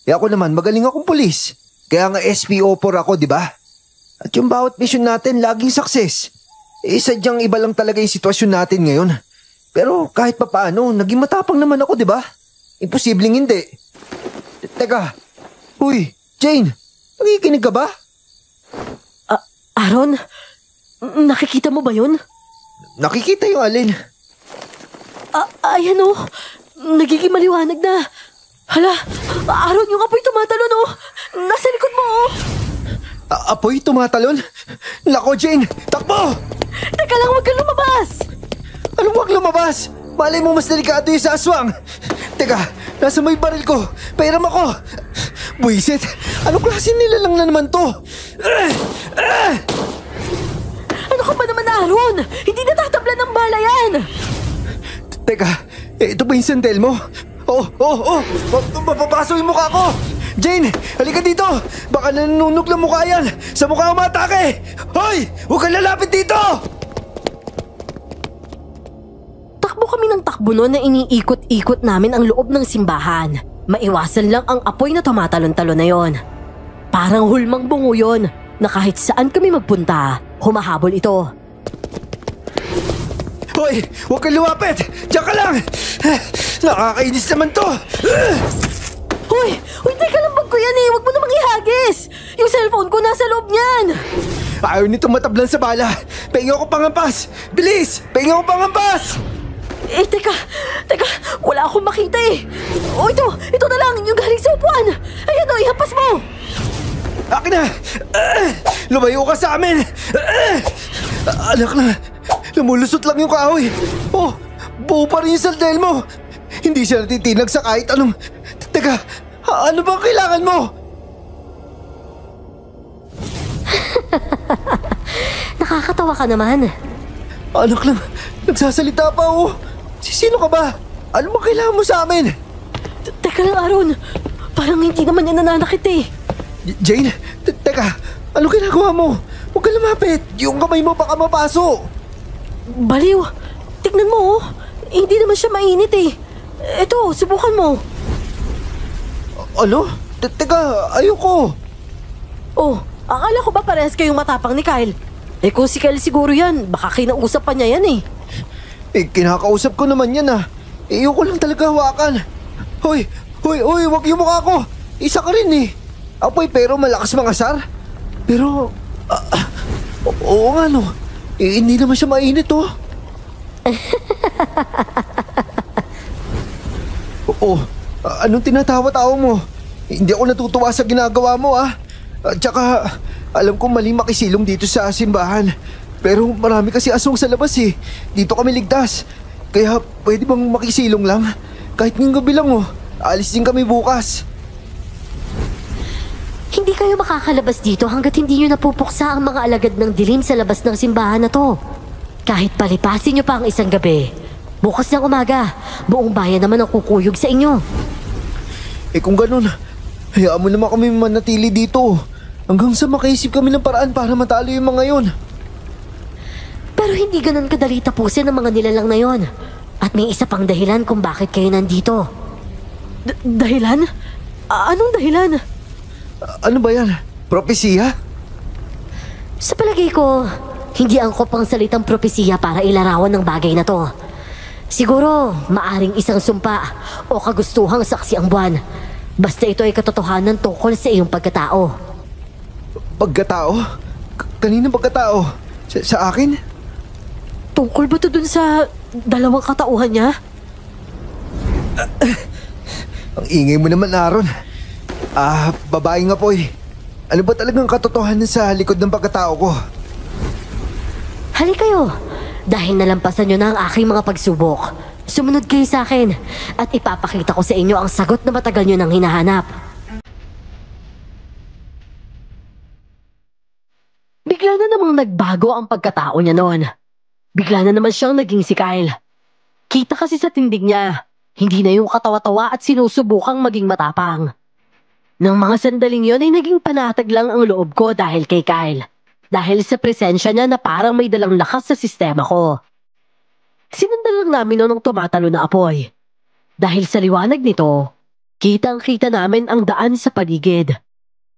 Ako naman, magaling akong pulis. Kaya nga SPO4 ako, di ba? At yung bawat mission natin, laging success. Sadyang iba lang talaga yung sitwasyon natin ngayon. Pero kahit papaano, naging matapang naman ako, di ba? Imposibleng hindi. Teka, uy, Jane, nakikinig ka ba? Aaron, nakikita mo ba yun? Nakikita yung alin. Ayan oh, nagiging maliwanag na. Hala, Aaron, yung apoy tumatalon oh. Nasa likod mo oh. Apoy tumatalon? Nako, Jane, takbo! Teka lang, huwag kang lumabas. Anong huwag lumabas? Malay mo mas delikado yung sa aswang. Teka, nasa may baril ko. Pairam ako. Buisit, anong klase nila lang na naman to? Ano ka ba naman, Aaron? Hindi natatablan ng bala yan. Teka, ito ba yung sandal mo? Mapapaso yung mukha ko! Jane, halika dito! Baka nanunog lang mukha yan! Sa mukha umatake! Hoy! Huwag kang lalapit dito! Takbo kami ng takbo noon na iniikot-ikot namin ang loob ng simbahan. Maiwasan lang ang apoy na tumatalon-talon na yon. Parang hulmang bungo yun na kahit saan kami magpunta, humahabol ito. Hoy! Huwag kang lumapit! Diyan ka lang! Nakakainis naman to! Hoy! Teka lang, bag ko yan eh! Huwag mo namang ihagis! Yung cellphone ko nasa loob niyan! Ayaw nito matablan sa bala! Pahinga ko pangampas! Bilis! Pahinga ko pangampas! Teka! Wala akong makita eh! Ito na lang! Yung galing sa upuan! Ayan o, ihampas mo! Akin na! Lumayo ka sa amin! Anak na! Lumulusot lang yung kahoy! Buo pa rin yung sandal mo! Hindi siya natitinag sa kahit anong... Teka, ano bang kailangan mo? Nakakatawa ka naman. Anak lang, nagsasalita pa oh. Sino ka ba? Ano bang kailangan mo sa amin? Teka lang, Aaron. Parang hindi naman niya nananakit eh. Jane, teka, ano ginagawa mo? Huwag ka lumapit. Yung kamay mo baka mapaso. Baliw. Tignan mo oh. Hindi naman siya mainit eh. Ito, subukan mo. Ano? Teka, ayoko. Akala ko ba parehas kayong matapang ni Kyle? Kung si Kyle siguro yan, baka kinausap pa niya yan eh. Kinakausap ko naman yan ah. Ayoko lang talaga hawakan. Hoy, wag yung mukha ko. Isa ka rin eh. Apoy pero malakas mangasar. Pero, oo nga no. Hindi naman siya mainit oh. Anong tinatawa-tawa mo? Hindi ako natutuwa sa ginagawa mo ah. At saka, alam kong mali makisilong dito sa simbahan. Pero marami kasi aswang sa labas eh. Dito kami ligtas. Kaya pwede bang makisilong lang? Kahit ngayong gabi lang oh. Alis din kami bukas. Hindi kayo makakalabas dito hanggat hindi nyo napupuksa ang mga alagad ng dilim sa labas ng simbahan na to. Kahit palipasin nyo pa ang isang gabi, bukas ng umaga, buong bayan naman ang kukuyog sa inyo. Eh kung ganun, hayaan mo naman kami manatili dito. Hanggang sa makaisip kami ng paraan para matalo yung mga yon. Pero hindi ganun kadali tapusin ang mga nilalang na yon. At may isa pang dahilan kung bakit kayo nandito. Dahilan? Anong dahilan? Ano ba yan? Propesiya? Sa palagay ko, hindi angkop ang salitang propesiya para ilarawan ng bagay na to. Siguro, maaring isang sumpa o kagustuhang saksi ang buwan. Basta ito ay katotohanan tungkol sa iyong pagkatao. Pagkatao? Kaninong pagkatao? Sa akin? Tungkol ba ito dun sa dalawang katauhan niya? Ang ingay mo naman, Aaron. Babae nga po eh. Ano ba talagang katotohanan sa likod ng pagkatao ko? Hali kayo, dahil nalampasan nyo na ang aking mga pagsubok. Sumunod kayo sa akin at ipapakita ko sa inyo ang sagot na matagal nyo nang hinahanap. Bigla na namang nagbago ang pagkatao niya noon. Bigla na naman siyang naging si Kyle. Kita kasi sa tindig niya, hindi na yung katawa-tawa at sinusubukang maging matapang. Nang mga sandaling yon ay naging panatag lang ang loob ko dahil kay Kyle. Dahil sa presensya niya na parang may dalang lakas sa sistema ko. Sinundan lang namin noon ang tumatalo na apoy. Dahil sa liwanag nito, kitang-kita namin ang daan sa paligid.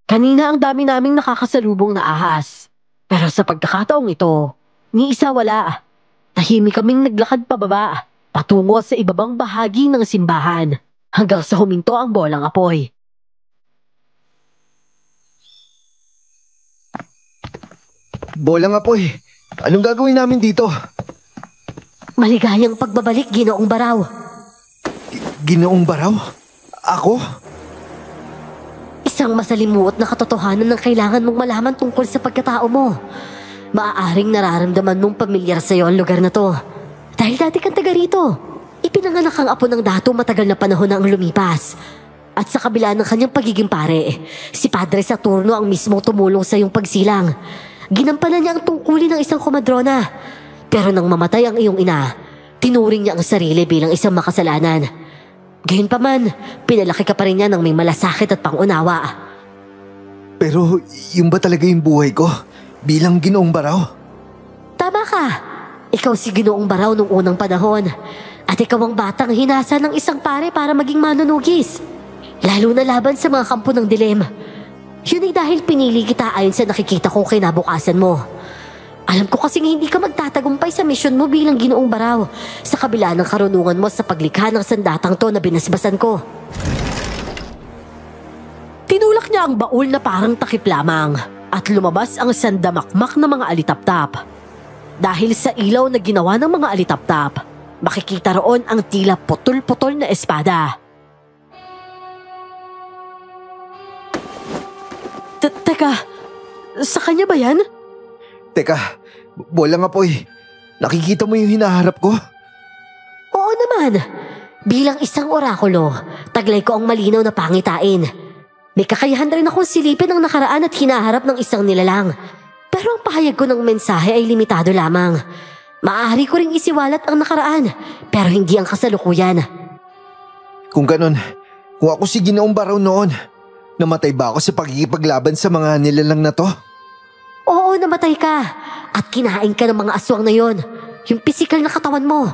Kanina ang dami naming nakakasalubong na ahas. Pero sa pagkakataong ito, ni isa wala. Tahimik kaming naglakad pababa, patungo sa ibabang bahagi ng simbahan, hanggang sa huminto ang bolang apoy. Bolang apoy. Anong gagawin namin dito? Maligayang pagbabalik, Ginoong Baraw. Ginoong Baraw? Ako? Isang masalimuot na katotohanan ng kailangan mong malaman tungkol sa pagkatao mo. Maaaring nararamdaman mong pamilyar sa'yo ang lugar na to. Dahil dati kang taga rito. Ipinanganak ang apo ng dato matagal na panahon na ang lumipas. At sa kabila ng kanyang pagiging pare, si Padre Saturno ang mismong tumulong sa iyong pagsilang. Ginampanan niya ang tungkulin ng isang komadrona. Pero nang mamatay ang iyong ina, tinuring niya ang sarili bilang isang makasalanan. Gayunpaman, pinalaki ka pa rin niya ng may malasakit at pangunawa. Pero yung ba talaga yung buhay ko? Bilang Ginoong Baraw? Tama ka. Ikaw si Ginoong Baraw nung unang panahon. At ikaw ang batang hinasa ng isang pare para maging manunugis. Lalo na laban sa mga kampo ng dilim. Yun ay dahil pinili kita ayon sa nakikita kong kinabukasan mo. Alam ko kasing hindi ka magtatagumpay sa misyon mo bilang Ginoong Baraw sa kabila ng karunungan mo sa paglikha ng sandatang to na binasbasan ko. Tinulak niya ang baul na parang takip lamang at lumabas ang sandamakmak na mga alitaptap. Dahil sa ilaw na ginawa ng mga alitaptap, makikita roon ang tila putol-putol na espada. Teka, sa kanya ba yan? Teka, bolang apoy. Nakikita mo yung hinaharap ko? Oo naman. Bilang isang orakulo, taglay ko ang malinaw na pangitain. May kakayahan rin akong silipin ang nakaraan at hinaharap ng isang nilalang. Pero ang pahayag ko ng mensahe ay limitado lamang. Maaari ko ring isiwalat ang nakaraan, pero hindi ang kasalukuyan. Kung ganun, kung ako si Ginoong Baraw noon, namatay ba ako sa pagkikipaglaban sa mga nilalang na to? Oo, namatay ka. At kinain ka ng mga aswang na yon. Yung pisikal na katawan mo.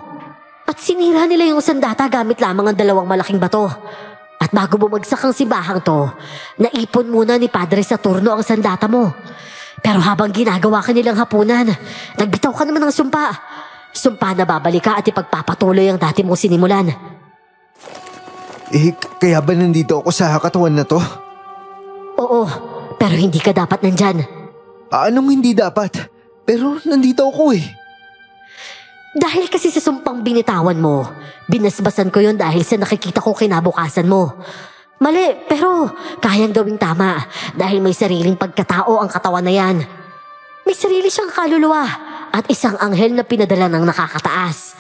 At sinira nila yung sandata gamit lamang ang dalawang malaking bato. At bago bumagsak ang simbahang to, naipon muna ni Padre Saturno ang sandata mo. Pero habang ginagawa ka nilang hapunan, nagbitaw ka naman ng sumpa. Sumpa na babalik ka at ipagpapatuloy ang dati mong sinimulan. Kaya ba nandito ako sa katawan na to? Oo, pero hindi ka dapat nandyan. Anong hindi dapat? Pero nandito ako eh. Dahil kasi sa sumpang binitawan mo, binasbasan ko yon dahil sa nakikita ko kinabukasan mo. Mali, pero kayang gawing tama dahil may sariling pagkatao ang katawan na yan. May sarili siyang kaluluwa at isang anghel na pinadala ng nakakataas.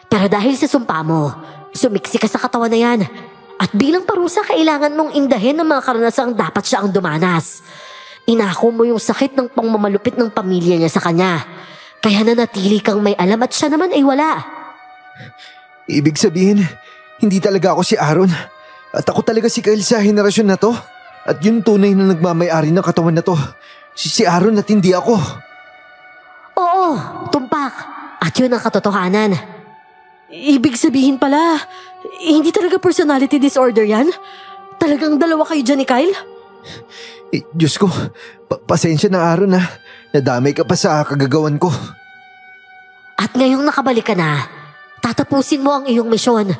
Pero dahil sa sumpa mo, sumiksi ka sa katawan na yan. At bilang parusa, kailangan mong indahin ang mga karanasang dapat siya ang dumanas. Inako mo yung sakit ng pangmamalupit ng pamilya niya sa kanya. Kaya nanatili kang may alam at siya naman ay wala. Ibig sabihin, hindi talaga ako si Aaron. At ako talaga si Kyle sa henerasyon na to. At yung tunay na nagmamay-ari ng katawan na to, si Aaron at hindi ako. Oo, tumpak. At yun ang katotohanan. Ibig sabihin pala, hindi talaga personality disorder yan? Talagang dalawa kayo dyan ni Kyle? Diyos ko, pasensya na Aaron ha. Nadamay ka pa sa kagagawan ko. At ngayong nakabalik ka na, tatapusin mo ang iyong misyon.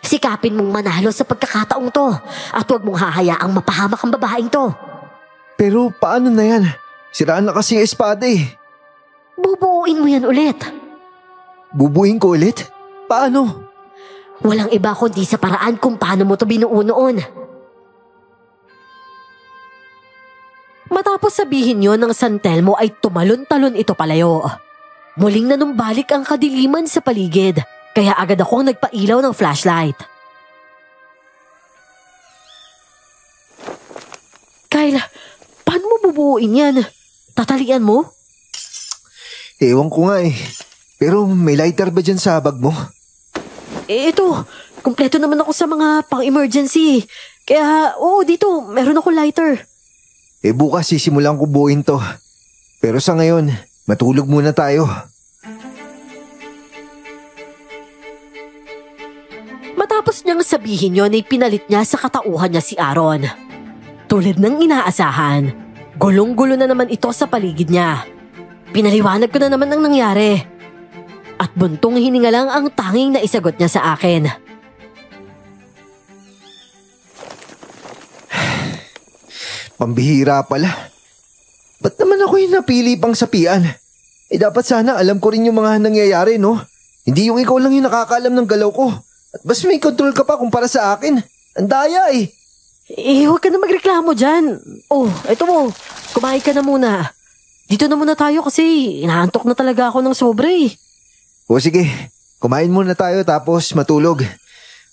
Sikapin mong manalo sa pagkakataong to at huwag mong hahayaang mapahamak ang babaeng to. Pero paano na yan? Siraan na kasi ang espada eh. Bubuuin mo yan ulit. Bubuhin ko ulit? Paano? Walang iba kundi sa paraan kung paano mo to binuo noon. Matapos sabihin yon ng San Telmo ay tumalon-talon ito palayo. Muling nanumbalik ang kadiliman sa paligid, kaya agad akong nagpailaw ng flashlight. Kyle, paano mo bubuuin yan? Tatalian mo? Ewan ko nga eh. Pero may lighter ba dyan sa bag mo? Ito, kumpleto naman ako sa mga pang-emergency. Kaya, dito, meron ako lighter. Bukas sisimulan ko buuin to. Pero sa ngayon, matulog muna tayo. Matapos niyang sabihin yon ay pinalit niya sa katauhan niya si Aaron. Tulad ng inaasahan, gulong-gulo na naman ito sa paligid niya. Pinaliwanag ko na naman ang nangyari. At buntong hininga lang ang tanging na isagot niya sa akin. Pambihira pala. Ba't naman ako yung napili pang sapian? Dapat sana alam ko rin yung mga nangyayari, no? Hindi yung ikaw lang yung nakakaalam ng galaw ko. At mas may control ka pa kumpara sa akin. Ang daya eh. Huwag ka na magreklamo dyan. Eto mo. Kumain ka na muna. Dito na muna tayo kasi inaantok na talaga ako ng sobre. Sige. Kumain muna tayo tapos matulog.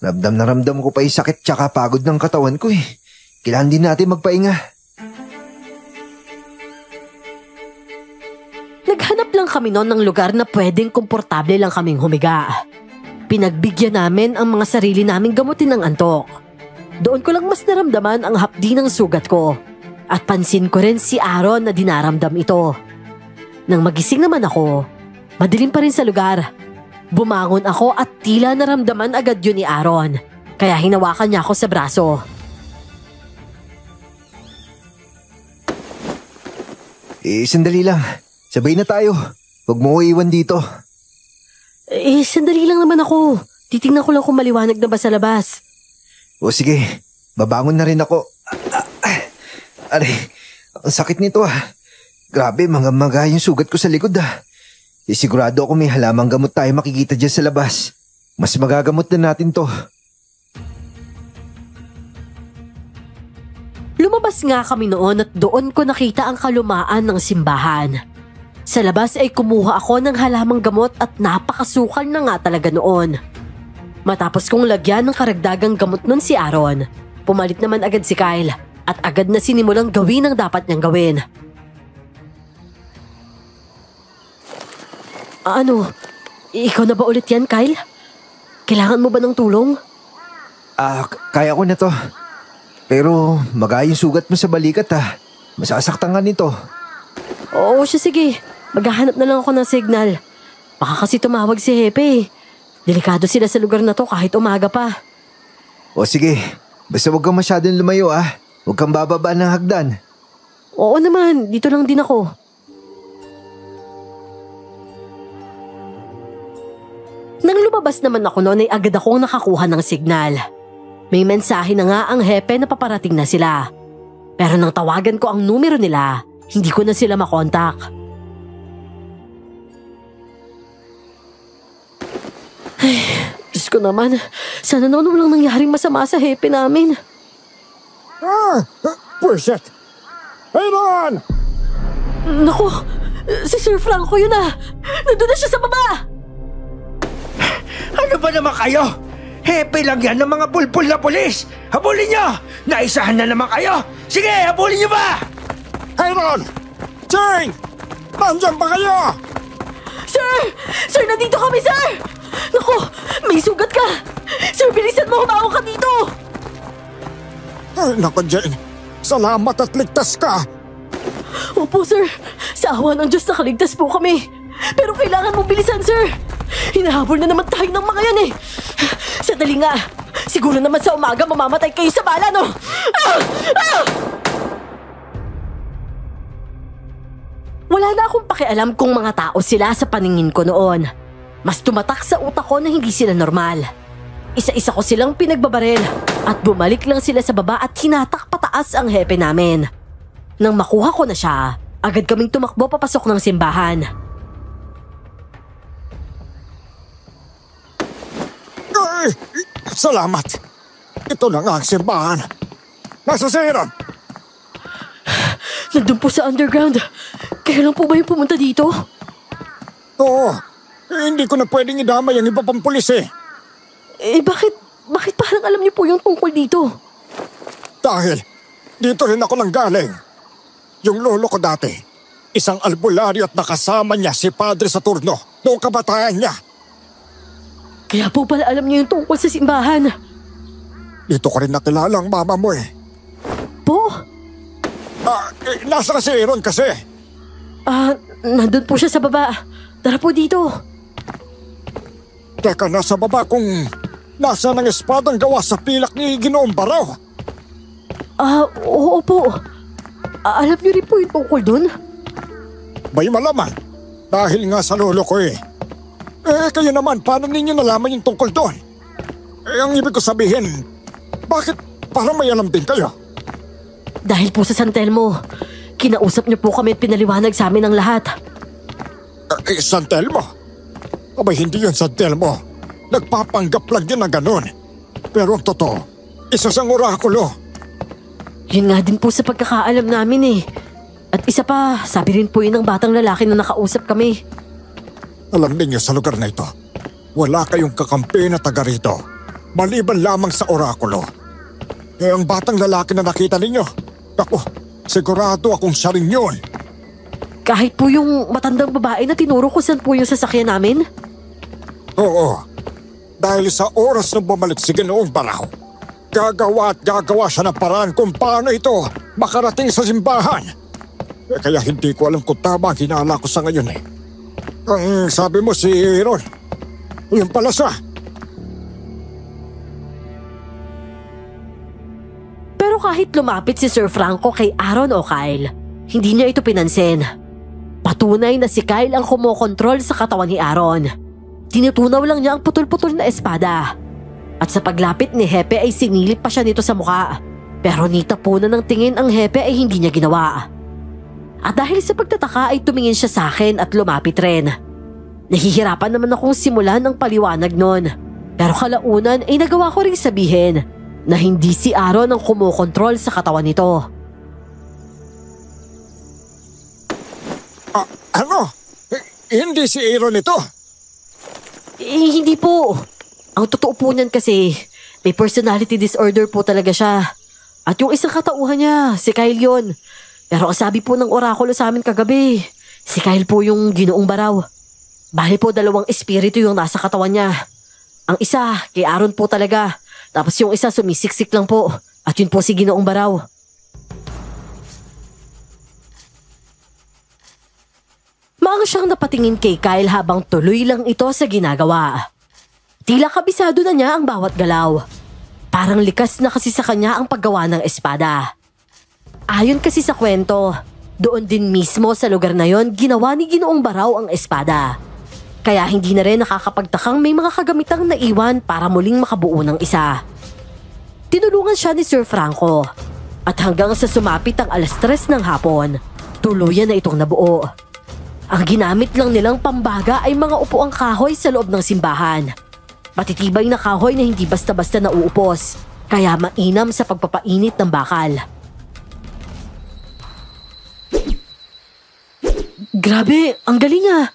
Ramdam na ramdam ko pa yung sakit tsaka pagod ng katawan ko eh. Kailangan din natin magpahinga. Naghanap lang kami noon ng lugar na pwedeng komportable lang kaming humiga. Pinagbigyan namin ang mga sarili naming gamutin ng antok. Doon ko lang mas naramdaman ang hapdi ng sugat ko. At pansin ko rin si Aaron na dinaramdam ito. Nang magising naman ako, madilim pa rin sa lugar. Bumangon ako at tila naramdaman agad yun ni Aaron. Kaya hinawakan niya ako sa braso. Sandali lang. Sabay na tayo. Huwag mo iwan dito. Sandali lang naman ako. Titingnan ko lang kung maliwanag na ba sa labas. Sige. Babangon na rin ako. Aray, ang sakit nito ah. Grabe, mga yung sugat ko sa likod ah. Sigurado ako may halamang gamot tayo makikita dyan sa labas. Mas magagamot na natin to. Lumabas nga kami noon at doon ko nakita ang kalumaan ng simbahan. Sa labas ay kumuha ako ng halamang gamot at napakasukal na nga talaga noon. Matapos kong lagyan ng karagdagang gamot nun si Aaron, pumalit naman agad si Kyle at agad na sinimulang gawin ang dapat niyang gawin. Ikaw na ba ulit yan, Kyle? Kailangan mo ba ng tulong? Kaya ko na to. Pero magayong sugat mo sa balikat ah. Masasaktan ka nito. Oo, sige. Maghahanap na lang ako ng signal. Baka kasi tumawag si Hepe. Delikado sila sa lugar na to kahit umaga pa. Sige. Basta huwag kang masyadong lumayo ah. Huwag kang bababa ng hagdan. Oo naman, dito lang din ako. Nang lumabas naman ako noon ay agad akong nakakuha ng signal. May mensahe na nga ang Hepe na paparating na sila. Pero nang tawagan ko ang numero nila, hindi ko na sila makontak. Ay, Diyos ko naman. Sana naman walang nangyaring masama sa Hepe namin. Purset! Aaron! Naku, Si Sir Franco yun ah! Nandun na siya sa baba! Ano ba naman kayo? Hepe lang yan ng mga pulpul na pulis! Habulin nyo! Naisahan na naman kayo! Sige, habulin nyo ba? Aaron! Jane! Nandiyan ba kayo? Sir! Sir, nandito kami, sir! Naku, may sugat ka! Sir, bilisan mo, humawak ka dito! Ay, naku, Jane. Salamat at ligtas ka. Opo, sir. Sa awa ng Diyos nakaligtas po kami. Pero kailangan mong bilisan, sir. Hinahabol na naman tayo ng mga yan eh. Sadali nga. Siguro naman sa umaga mamamatay kayo sa bala, no? Ah! Ah! Wala na akong pakialam kung mga tao sila sa paningin ko noon. Mas tumatak sa utak ko na hindi sila normal. Isa-isa ko silang pinagbabaril at bumalik lang sila sa baba at hinatak pataas ang hepe namin. Nang makuha ko na siya, agad kaming tumakbo papasok ng simbahan. Ay, salamat. Ito na nga ang simbahan. Nasa si Aaron? Nandun po sa underground. Kaya lang po ba yung pumunta dito? Oo. Hindi ko na pwedeng idamay ang iba pang pulis eh. Eh bakit parang alam niyo po yung tungkol dito? Dahil dito rin ako nanggaling. Yung lolo ko dati, isang albularyo at nakasama niya si Padre Saturno noong kabataan niya. Kaya po pala alam niyo yung tungkol sa simbahan. Dito ko rin nakilala ang mama mo eh. Po? Nasa si Aaron kasi. Nandun po siya sa baba. Tara po dito. Teka, nasa baba kung nasa ng espadang gawa sa pilak ni Ginoong Baraw. Oo po. Alam niyo rin po yung tungkol dun? May malaman. Dahil nga sa lolo ko eh. Kayo naman, paano ninyo nalaman yung tungkol doon? Ang ibig ko sabihin, bakit parang may alam din kayo? Dahil po sa San Telmo, kinausap niyo po kami at pinaliwanag sa amin ang lahat. San Telmo? Abay, hindi yun San Telmo. Nagpapanggap lang din na ganun. Pero ang totoo, isa siyang orakulo. Yun nga din po sa pagkakaalam namin eh. At isa pa, sabi rin po yun ng batang lalaki na nakausap kami. Alam niyo sa lugar na ito, wala kayong kakampi na taga rito. Maliban lamang sa orakulo. Ang batang lalaki na nakita ninyo, ako, sigurado akong siya rin yun. Kahit po yung matandang babae na tinuro ko saan po yung sasakyan namin? Oo, dahil sa oras na bumalik si Ginoong Baraw, gagawa at gagawa siya ng paraan kung paano ito makarating sa simbahan. Kaya hindi ko alam kung tama ang hinala ko sa ngayon eh. Ang sabi mo si Aaron, yun pala siya. Pero kahit lumapit si Sir Franco kay Aaron o Kyle, hindi niya ito pinansin. Patunay na si Kyle ang kumokontrol sa katawan ni Aaron. Tinutunaw lang niya ang putol-putol na espada. At sa paglapit ni Hepe ay sinilip pa siya nito sa mukha. Pero nitapunan ng tingin ang Hepe ay hindi niya ginawa. At dahil sa pagtataka ay tumingin siya sa akin at lumapit rin. Nahihirapan naman akong simulan ang paliwanag nun. Pero kalaunan ay nagawa ko ring sabihin na hindi si Aaron ang kumokontrol sa katawan nito. Ano? Hindi si Aaron ito? Hindi po. Ang totoo po niyan kasi, may personality disorder po talaga siya. At yung isang katauhan niya, si Kyle yun. Pero ang sabi po ng orakulo sa amin kagabi, si Kyle po yung Ginoong Baraw. Bali po 2 espiritu yung nasa katawan niya. Ang isa, kay Aaron po talaga. Tapos yung isa sumisiksik lang po. At yun po si Ginoong Baraw. Maang siyang napatingin kay Kyle habang tuloy lang ito sa ginagawa. Tila kabisado na niya ang bawat galaw. Parang likas na kasi sa kanya ang paggawa ng espada. Ayon kasi sa kwento, doon din mismo sa lugar na yon ginawa ni Ginoong Baraw ang espada. Kaya hindi na rin nakakapagtakang may mga kagamitang naiwan para muling makabuo ng isa. Tinulungan siya ni Sir Franco at hanggang sa sumapit ang 3:00 ng hapon, tuluyan na itong nabuo. Ang ginamit lang nilang pambaga ay mga upuang kahoy sa loob ng simbahan. Matitibay na kahoy na hindi basta-basta nauupos, kaya mainam sa pagpapainit ng bakal. Grabe, ang galing ah.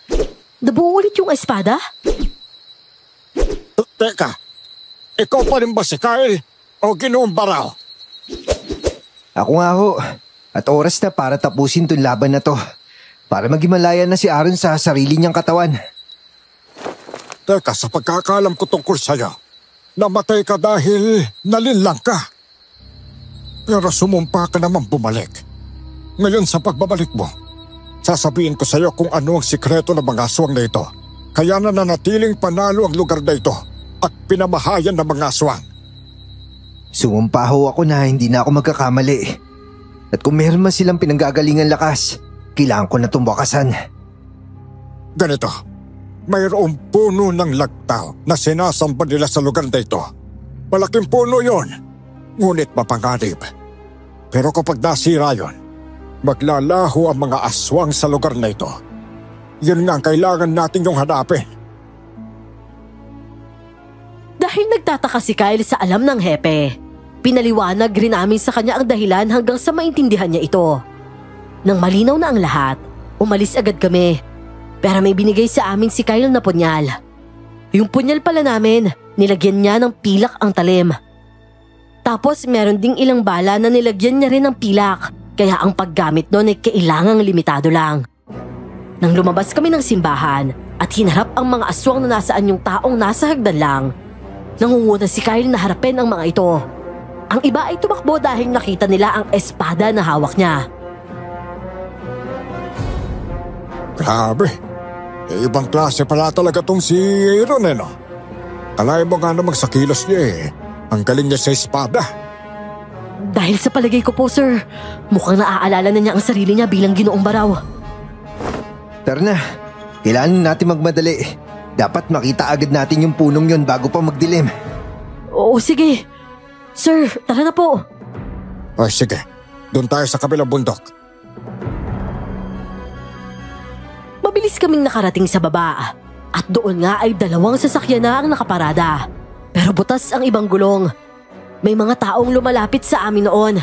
Nabuo ulit yung espada? Teka, ikaw pa rin ba si Kyle o Ginoong Baraw? Ako nga ho. At oras na para tapusin tong laban na to. Para maghimalaya na si Aaron sa sarili niyang katawan. Teka, sa pagkakalam ko tungkol sa'yo, namatay ka dahil nalinlang ka. Pero sumumpa ka naman bumalik. Ngayon sa pagbabalik mo, sasabihin ko sa'yo kung ano ang sikreto ng mga aswang na ito. Kaya nananatiling panalo ang lugar na ito at pinamahayan ng mga aswang. Sumumpa ho ako na hindi na ako magkakamali. At kung meron man silang pinanggagalingan lakas, kailangan ko na itong wakasan. Ganito, mayroong puno ng lagtaw na sinasamba nila sa lugar na ito. Malaking puno yon, ngunit mapanganib. Pero kapag nasira yon, maglalaho ang mga aswang sa lugar na ito. Yun nga ang kailangan natin yung hanapin. Dahil nagtataka si Kyle sa alam ng hepe, pinaliwanag rin namin sa kanya ang dahilan hanggang sa maintindihan niya ito. Nang malinaw na ang lahat, umalis agad kami. Pero may binigay sa amin si Kyle na punyal. Yung punyal pala namin, nilagyan niya ng pilak ang talim. Tapos meron ding ilang bala na nilagyan niya rin ng pilak, kaya ang paggamit nun ay kailangang limitado lang. Nang lumabas kami ng simbahan at hinarap ang mga aswang na nasaan yung taong nasa hagdan lang, nangunguna si Kyle na harapin ang mga ito. Ang iba ay tumakbo dahil nakita nila ang espada na hawak niya. Grabe, ibang klase pala talaga tong si Aaron no? Kalahin mo nga namang sa kilos niya Ang galing niya sa espada. Dahil sa palagay ko po, sir, mukhang naaalala na niya ang sarili niya bilang Ginoong Baraw. Tara na, kailangan natin magmadali. Dapat makita agad natin yung punong yon bago pa magdilim. Oo, sige. Sir, tara na po. O sige, doon tayo sa kabilang bundok. Mabilis kaming nakarating sa baba. At doon nga ay 2 sasakyan na ang nakaparada. Pero butas ang ibang gulong. May mga taong lumalapit sa amin noon.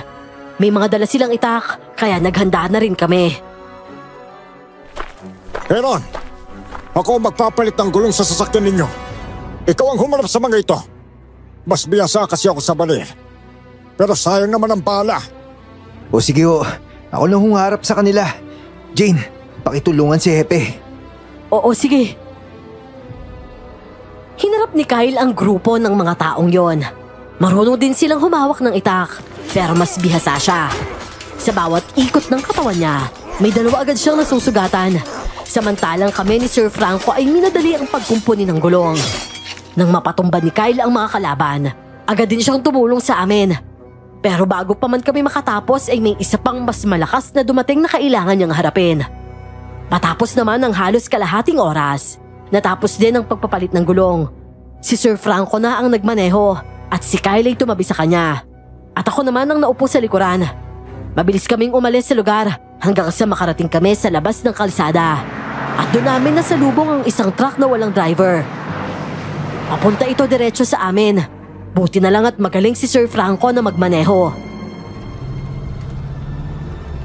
May mga dala silang itak, kaya naghanda na rin kami. Aaron, ako magpapalit ng gulong sa sasakyan ninyo. Ikaw ang humarap sa mga ito. Mas biyasa kasi ako sa balir. Pero sayang naman ang bala. O sige ho, ako na humarap sa kanila. Jane, pakitulungan si Hepe. Oo, sige. Hinarap ni Kyle ang grupo ng mga taong yon. Marunong din silang humawak ng itak, pero mas bihasa siya. Sa bawat ikot ng katawan niya, may 2 agad siyang nasusugatan. Samantalang kami ni Sir Franco ay minadali ang pagkumpuni ng gulong. Nang mapatumba ni Kyle ang mga kalaban, agad din siyang tumulong sa amin. Pero bago pa man kami makatapos ay may isa pang mas malakas na dumating na kailangan niyang harapin. Matapos naman ang halos kalahating oras, natapos din ang pagpapalit ng gulong. Si Sir Franco na ang nagmaneho at si Kyle ay tumabi sa kanya. At ako naman ang naupo sa likuran. Mabilis kaming umalis sa lugar hanggang sa makarating kami sa labas ng kalsada. At doon namin nasalubong ang isang truck na walang driver. Papunta ito diretso sa amin. Buti na lang at magaling si Sir Franco na magmaneho.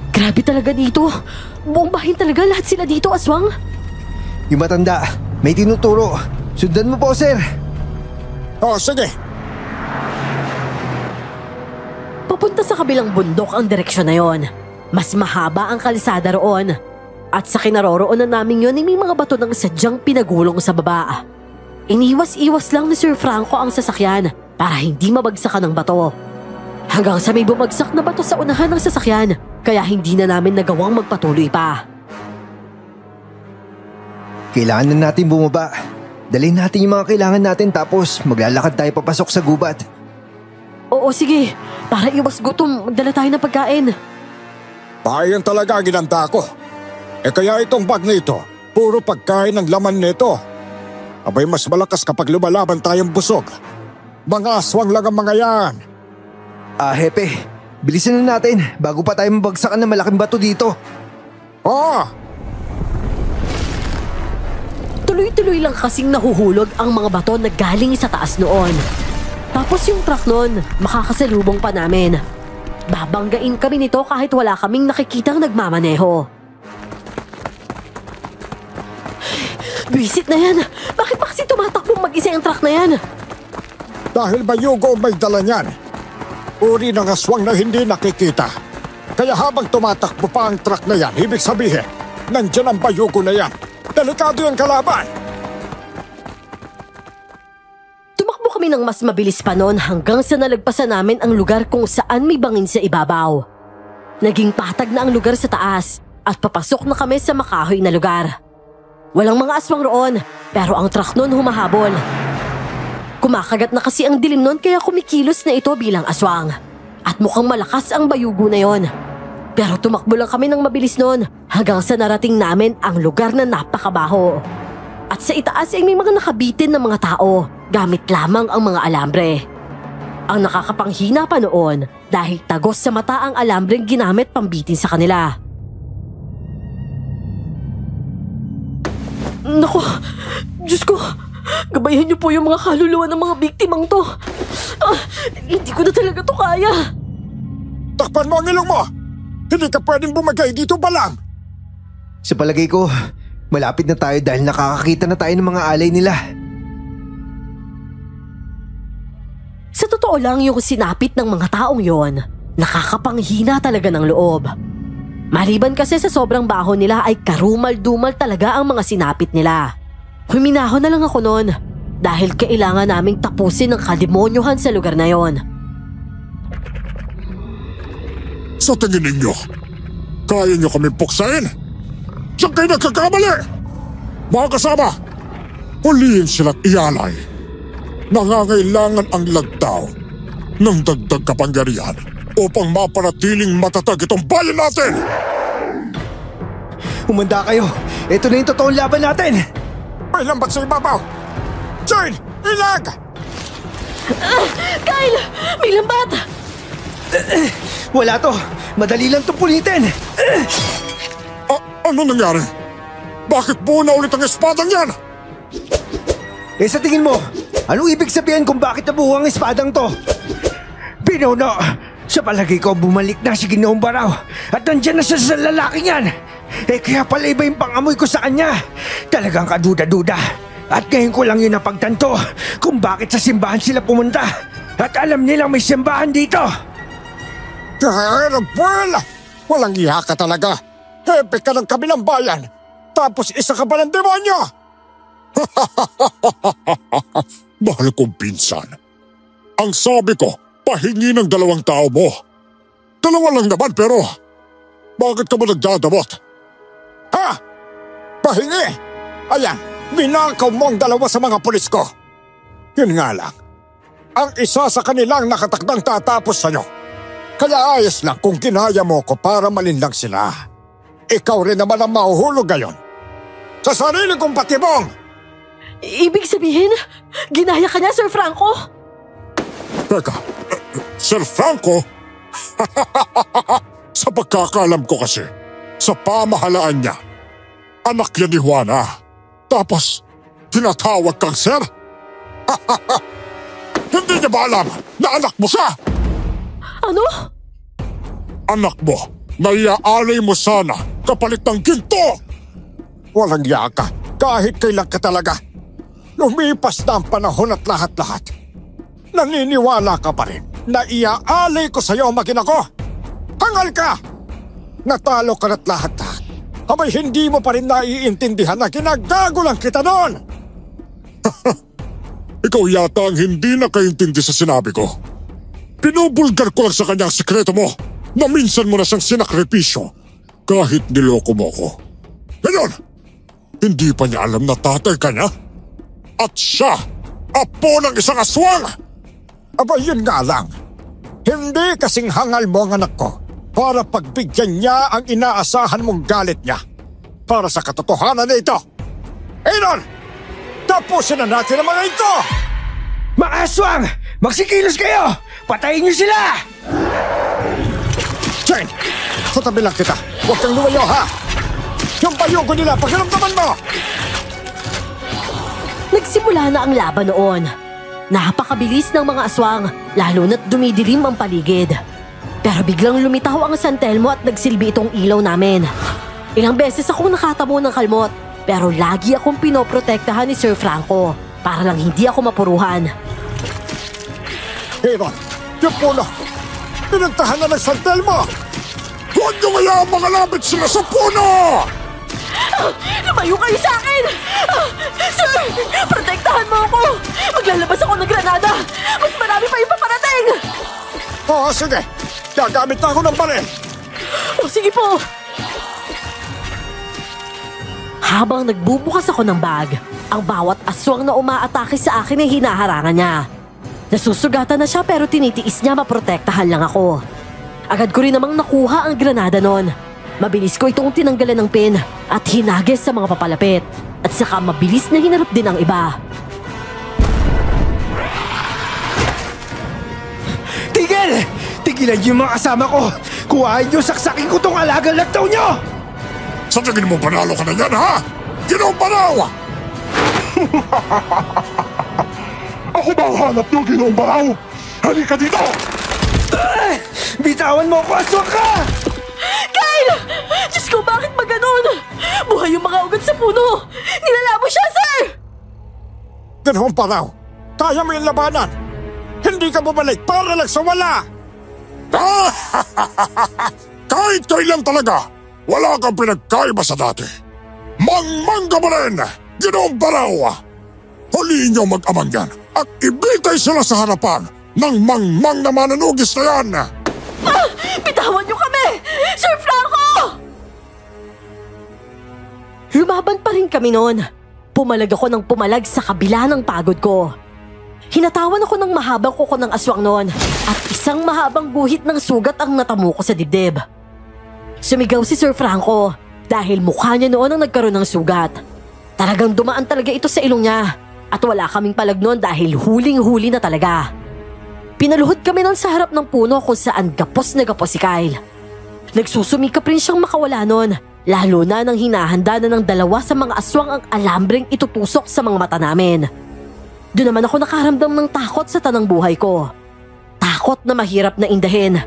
Grabe talaga dito. Buong bahin talaga, lahat sila dito, aswang. Yung matanda, may tinuturo. Sundan mo po, sir. O sige. Papunta sa kabilang bundok ang direksyon na yon. Mas mahaba ang kalsada roon. At sa kinaroroonan namin yon ay may mga bato ng sadyang pinagulong sa baba. Iniwas-iwas lang ni Sir Franco ang sasakyan para hindi mabagsakan ng bato. Hanggang sa may bumagsak na bato sa unahan ng sasakyan, kaya hindi na namin nagawang magpatuloy pa. Kailangan na natin bumaba. Dalhin natin yung mga kailangan natin tapos maglalakad tayo papasok sa gubat. Oo, sige. Para iwas gutom, magdala tayo ng pagkain. Bayan talaga ang ginanda ko. Kaya itong bag na ito, puro pagkain ang laman nito. Abay mas malakas kapag lumalaban tayong busog. Mga aswang lang ang mga yan. Hepe, bilisan na natin bago pa tayo mabagsakan ng malaking bato dito. Tuloy-tuloy lang kasing nahuhulog ang mga bato na galing sa taas noon. Tapos yung truck noon, makakasalubong pa namin. Babanggain kami nito kahit wala kaming nakikitang nagmamaneho. Buwisit na yan. Bakit ba kasi tumatakbong mag-isa ang truck na yan? Dahil bayugo may dala niyan. Uri ng aswang na hindi nakikita. Kaya habang tumatakbo pa ang truck na yan, ibig sabihin, nandyan ang bayugo na yan. Delikado yung kalaban. Tumakbo kami ng mas mabilis pa noon hanggang sa nalagpasan namin ang lugar kung saan may bangin sa ibabaw. Naging patag na ang lugar sa taas at papasok na kami sa makahoy na lugar. Walang mga aswang roon, pero ang truck noon humahabol. Kumakagat na kasi ang dilim noon kaya kumikilos na ito bilang aswang. At mukhang malakas ang bayugo na yon. Pero tumakbo lang kami ng mabilis noon hanggang sa narating namin ang lugar na napakabaho. At sa itaas ay may mga nakabitin na mga tao, gamit lamang ang mga alambre. Ang nakakapanghina pa noon dahil tagos sa mata ang alambreng ginamit pambitin sa kanila. Naku, Diyos ko, gabayan niyo po yung mga kaluluwa ng mga biktimang to. Hindi ko na talaga to kaya. Takpan mo ang ilong mo! Hindi ka pwedeng bumagay dito pa lang! Sa palagay ko, malapit na tayo dahil nakakakita na tayo ng mga alay nila. Sa totoo lang yung sinapit ng mga taong yon, nakakapanghina talaga ng loob. Maliban kasi sa sobrang baho nila ay karumal-dumal talaga ang mga sinapit nila. Huminahon na lang ako noon dahil kailangan naming tapusin ang kademonyohan sa lugar na yon. Sa tingin ninyo, kaya nyo kami puksain? Saan kayo nagkakamali? Mga kasama, huliin sila't ialay. Nangangailangan ang lagtaw ng dagdag kapangyarihan upang mapanatiling matatag itong bayan natin! Humanda kayo! Ito na yung totoong laban natin! May lambat sa ibabaw! Jane! Ilag! Kyle! May lambat! Wala to! Madali lang itong punitin! Ano nangyari? Bakit buo na ulit ang espadang yan? Sa tingin mo, anong ibig sabihin kung bakit nabuo ang espadang to? Pinuno! Sa palagay ko, bumalik na si Ginoong Baraw at nandyan na siya sa lalaking yan. Kaya pala iba yung pangamoy ko sa kanya. Talagang kaduda-duda. At ngayon ko lang yun napagtanto kung bakit sa simbahan sila pumunta. At alam nilang may simbahan dito. Well, walang iya ka talaga. Hepe ka ng kabilang bayan. Tapos isa ka pa ng demonyo. Mahal kong pinsan. Ang sabi ko, pahingi ng 2 tao mo. 2 lang naman pero bakit ka ba nagdadamot? Ha? Pahingi? Ayan, binakaw mo ang 2 sa mga pulis ko. Yun nga lang, ang isa sa kanilang nakatakdang tatapos sa'yo. Kaya ayos lang kung kinaya mo ko para malinlang sila. Ikaw rin naman ang mahuhulog ngayon. Sa sarili kong patibong! Ibig sabihin, ginaya ka niya, Sir Franco? Teka, Sir Franco? Sa pagkakalam ko kasi, sa pamahalaan niya, anak niya ni Juana. Tapos, tinatawag kang Sir? Hindi niya ba alam na anak mo siya? Ano? Anak mo, naiaalay mo sana kapalit ng ginto! Walang yaka, kahit kailan ka talaga. Lumipas na ang panahon at lahat-lahat. Naniniwala ka pa rin na iaalay ko sa'yo ang makina ko. Hangal ka! Natalo ka na't lahat-lahat. Abay hindi mo pa rin naiintindihan na ginagago lang kita noon. Ikaw yata ang hindi nakaintindi sa sinabi ko. Pinubulgar ko lang sa kanya ang sekreto mo na minsan mo na siyang sinakripisyo kahit niloko mo ko. Ngayon, hindi pa niya alam na tatay ka niya? At siya, apo ng isang aswang! Aba yun nga lang, hindi kasing hangal mo ang anak ko para pagbigyan niya ang inaasahan mong galit niya. Para sa katotohanan na ito. Aaron, tapusin na natin ang mga ito! Mga aswang! Magsikilos kayo! Patayin niyo sila! Jane, katabi lang kita. Huwag kang lumayo ha! Yung bayugo nila, pakiramdaman mo! Nagsimula na ang laban noon. Napakabilis ng mga aswang, lalo na't dumidilim ang paligid. Pero biglang lumitaw ang San Telmo at nagsilbi itong ilaw namin. Ilang beses akong nakatamo ng kalmot, Pero lagi akong pinoprotektahan ni Sir Franco para lang hindi ako mapuruhan. Hiron, yung puno! Pinuntahan na ng santel mo! Huwag niyo ngayon mangalapit sila sa puno! Lumayo kayo sa akin! Sir, protektahan mo ako! Maglalabas ako ng granada! Mas marami pa yung paparating! Oo, sige! Gagamit na ako ng baril! O sige po! Habang nagbubukas ako ng bag, ang bawat aswang na umaatake sa akin ay hinaharangan niya. Nasusugatan na siya pero tinitiis niya maprotektahan lang ako. Agad ko rin namang nakuha ang granada nun. Mabilis ko itong tinanggalan ng pin at hinagis sa mga papalapit. At saka mabilis na hinarap din ang iba. Tigil! Tigilan niyo yung mga kasama ko! Kuhain niyo, saksakin ko tong alagang lagtaw niyo! Sa tingin mo panalo ka na yan, ha? Ginoong Baraw! Ako ba ang hanap niyo, Ginoong Baraw? Halika dito! Bitawan mo ako, aswang ka! Kyle! Diyos ko, bakit ba ganun? Buhay yung mga ugat sa puno! Nilala mo siya, sir! Ginoong Baraw, kaya mo yung labanan! Hindi ka bumalik para lang sa wala! Kahit kailan talaga, wala kang pinagkaiba sa dati. Mangmang ka pa rin, Ginoong Baraw! Huliin niyo mag-amang yan at ibitay sila sa harapan ng mangmang na mananugis na yan! Bitawan niyo kami! Sir Franco! Lumaban pa rin kami noon. Pumalag ako ng pumalag sa kabila ng pagod ko. Hinatawan ako ng mahabang kuko ng aswang noon at isang mahabang guhit ng sugat ang natamo ko sa dibdib. Sumigaw si Sir Franco dahil mukha niya noon ang nagkaroon ng sugat. Talagang dumaan talaga ito sa ilong niya at wala kaming palag noon dahil huling-huli na talaga. Pinaluhod kami noon sa harap ng puno kung saan gapos na gapos si Kyle. Nagsusumikap rin siyang makawala noon, lalo na nang hinahanda na ng dalawa sa mga aswang ang alambreng itutusok sa mga mata namin. Doon naman ako nakaramdam ng takot sa tanang buhay ko. Takot na mahirap na indahin.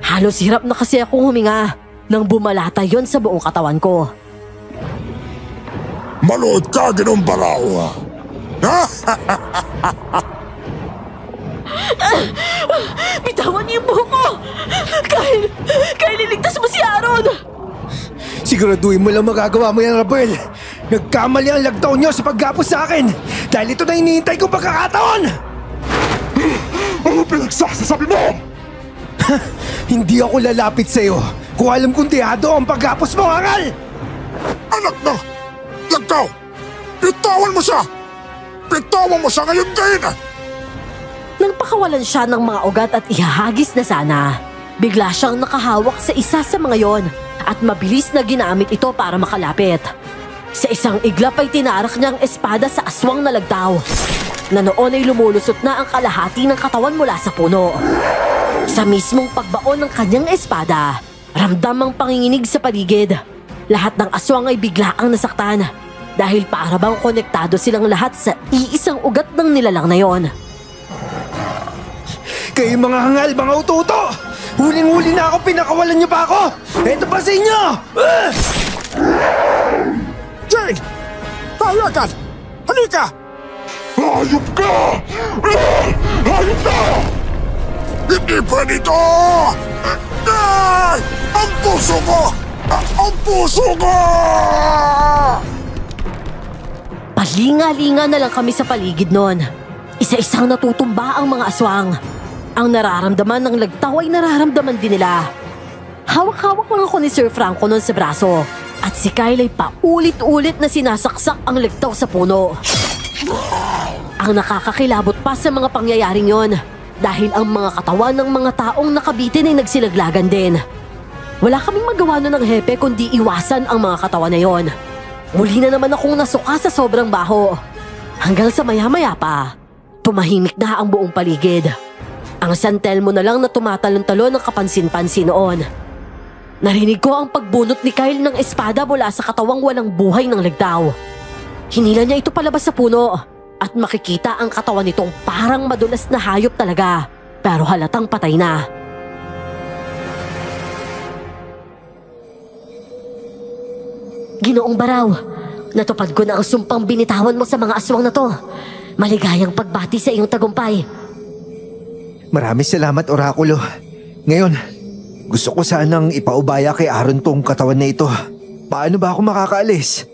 Halos hirap na kasi akong huminga nang bumalata yon sa buong katawan ko. Manood ka, Ginoong Baraw! Bitawan niyo yung buhok ko! Kyle, liligtas mo si Aaron! Siguraduhin mo lang magagawa mo yan, Rabel. Nagkamali ang lagtaw niyo sa paggapos sa akin dahil ito na hinihintay kong pagkakataon! Ano pinagsasasabi mo? Hindi ako lalapit sa'yo kung alam kong tiyado ang paggapos mo, Hangal! Anak na! Lagkaw! Bitawan mo siya! Bitawan mo siya ngayon din! Nang pakawalan siya ng mga ugat at ihahagis na sana, bigla siyang nakahawak sa isa sa mga yon at mabilis na ginamit ito para makalapit. Sa isang iglap ay tinarak niya ang espada sa aswang na lagtaw na noon ay lumulusot na ang kalahati ng katawan mula sa puno. Sa mismong pagbaon ng kanyang espada, ramdam ang panginginig sa paligid. Lahat ng aswang ay biglaang nasaktan dahil para bang konektado silang lahat sa iisang ugat ng nilalang na yon. Kayo mga hangal, mga ututo! Huling-huli na ako, pinakawalan niyo pa ako! Eto pa sa inyo! Jane! Tayagan! Halika! Hayop ka! Hayop ka! Hindi pwede ito! Ang puso ko! Ang puso ko! Palinga-linga na lang kami sa paligid noon. Isa-isang natutumba ang mga aswang. Ang nararamdaman ng lagtaw ay nararamdaman din nila. Hawak-hawak lang ako ni Sir Franco noon sa braso at si Kyle ay paulit-ulit na sinasaksak ang lagtaw sa puno. Ang nakakakilabot pa sa mga pangyayaring yon dahil ang mga katawan ng mga taong nakabitin ay nagsilaglagan din. Wala kaming magawa noon ng hepe kundi iwasan ang mga katawan na yon. Muli na naman akong nasuka sa sobrang baho. Hanggang sa maya-maya pa, tumahimik na ang buong paligid. Ang San Telmo na lang na tumatalon-talon ng kapansin-pansin noon. Narinig ko ang pagbunot ni Kyle ng espada mula sa katawang walang buhay ng lagtaw. Hinila niya ito palabas sa puno at makikita ang katawan nitong parang madulas na hayop talaga pero halatang patay na. Ginoong Baraw, Natupad ko na ang sumpang binitawan mo sa mga aswang na to. Maligayang pagbati sa iyong tagumpay. Maraming salamat, Orakulo. Ngayon, gusto ko sanang ipaubaya kay Aaron tong katawan na ito. Paano ba ako makakaalis?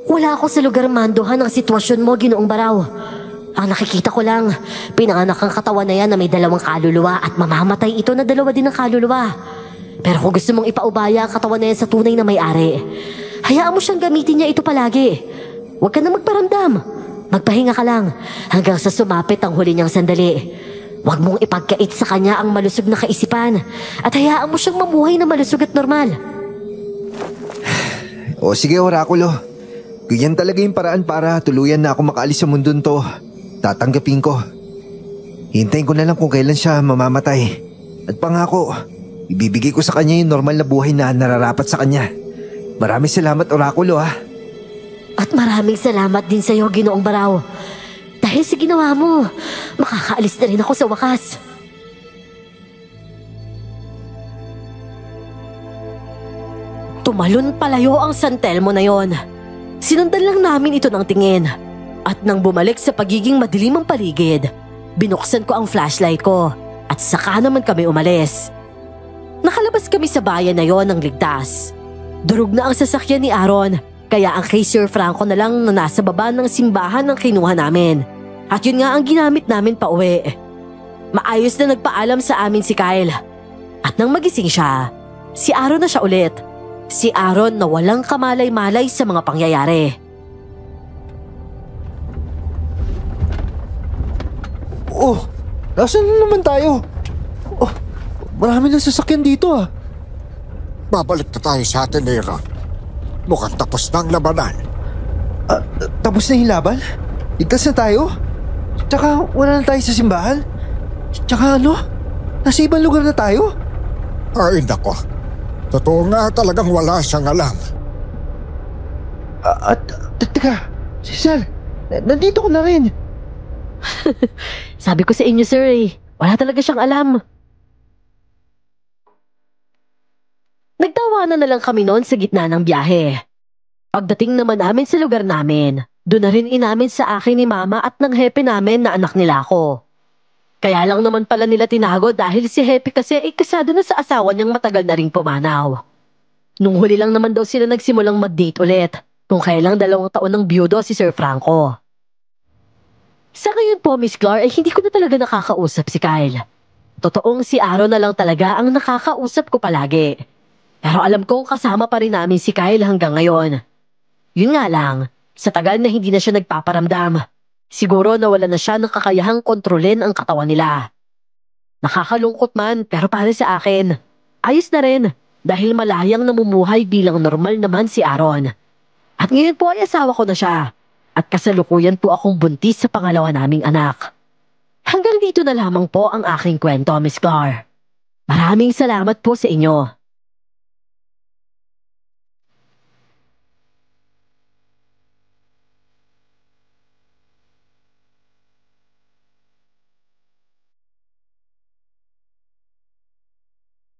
Wala ako sa lugar mandohan ng sitwasyon mo, Ginoong Baraw. Ang nakikita ko lang, pinanganak ang katawan na yan na may 2 kaluluwa at mamamatay ito na 2 din ang kaluluwa. Pero kung gusto mong ipaubaya ang katawan na yan sa tunay na may-ari, hayaan mo siyang gamitin niya ito palagi. Huwag ka na magparamdam. Magpahinga ka lang hanggang sa sumapit ang huli niyang sandali. Huwag mong ipagkait sa kanya ang malusog na kaisipan at hayaan mo siyang mamuhay na malusog at normal. O sige, Orakulo. Ganyan talaga yung paraan para tuluyan na ako makaalis sa mundon to. Tatanggapin ko. Hintayin ko na lang kung kailan siya mamamatay. At pangako, ibibigay ko sa kanya yung normal na buhay na nararapat sa kanya. Maraming salamat, Orakulo, ha. At maraming salamat din sa iyo, Ginoong Baraw. Dahil sa ginawa mo, makakaalis na rin ako sa wakas. Tumalon palayo ang San Telmo na yon. Sinundan lang namin ito ng tingin. At nang bumalik sa pagiging madilim ang paligid, binuksan ko ang flashlight ko at saka naman kami umalis. Nakalabas kami sa bayan na yon ng ligtas. Durog na ang sasakyan ni Aaron, kaya ang kay Sir Franco na lang na nasa baba ng simbahan ang kinuha namin. At yun nga ang ginamit namin pa uwi. Maayos na nagpaalam sa amin si Kyle. At nang magising siya, si Aaron na siya ulit. Si Aaron na walang kamalay-malay sa mga pangyayari. Oh, nasaan na naman tayo? Oh, marami na sasakyan dito, ah. Babalik na tayo sa atin, Aaron. Mukhang tapos na ang labanan. Tapos na yung laban? Ligtas na tayo? Tsaka wala na tayo sa simbahan? Tsaka ano? Nasa ibang lugar na tayo? Ay, nako. Totoo nga talagang wala siyang alam. Teka, Cesar, nandito ko na rin. Sabi ko sa inyo, sir, wala talaga siyang alam. Nagtawanan na lang kami noon sa gitna ng biyahe. Pagdating naman namin sa lugar namin, doon na rin inamin sa akin ni Mama at ng hepe namin na anak nila ako. Kaya lang naman pala nila tinago dahil si Hepe kasi ay kasado na sa asawa niyang matagal na ring pumanaw. Nung huli lang naman daw sila nagsimulang mag-date ulit, kung kailang 2 taon ng biyudo si Sir Franco. Sa ngayon po, Miss Clark, ay hindi ko na talaga nakakausap si Kyle. Totoong si Aaron na lang talaga ang nakakausap ko palagi. Pero alam kong kasama pa rin namin si Kyle hanggang ngayon. Yun nga lang, sa tagal na hindi na siya nagpaparamdam, siguro nawala na siya ng kakayahang kontrolin ang katawan nila. Nakakalungkot man pero para sa akin, ayos na rin dahil malayang namumuhay bilang normal naman si Aaron. At ngayon po ay asawa ko na siya at kasalukuyan po akong buntis sa pangalawa naming anak. Hanggang dito na lamang po ang aking kwento, Miss Clark. Maraming salamat po sa inyo.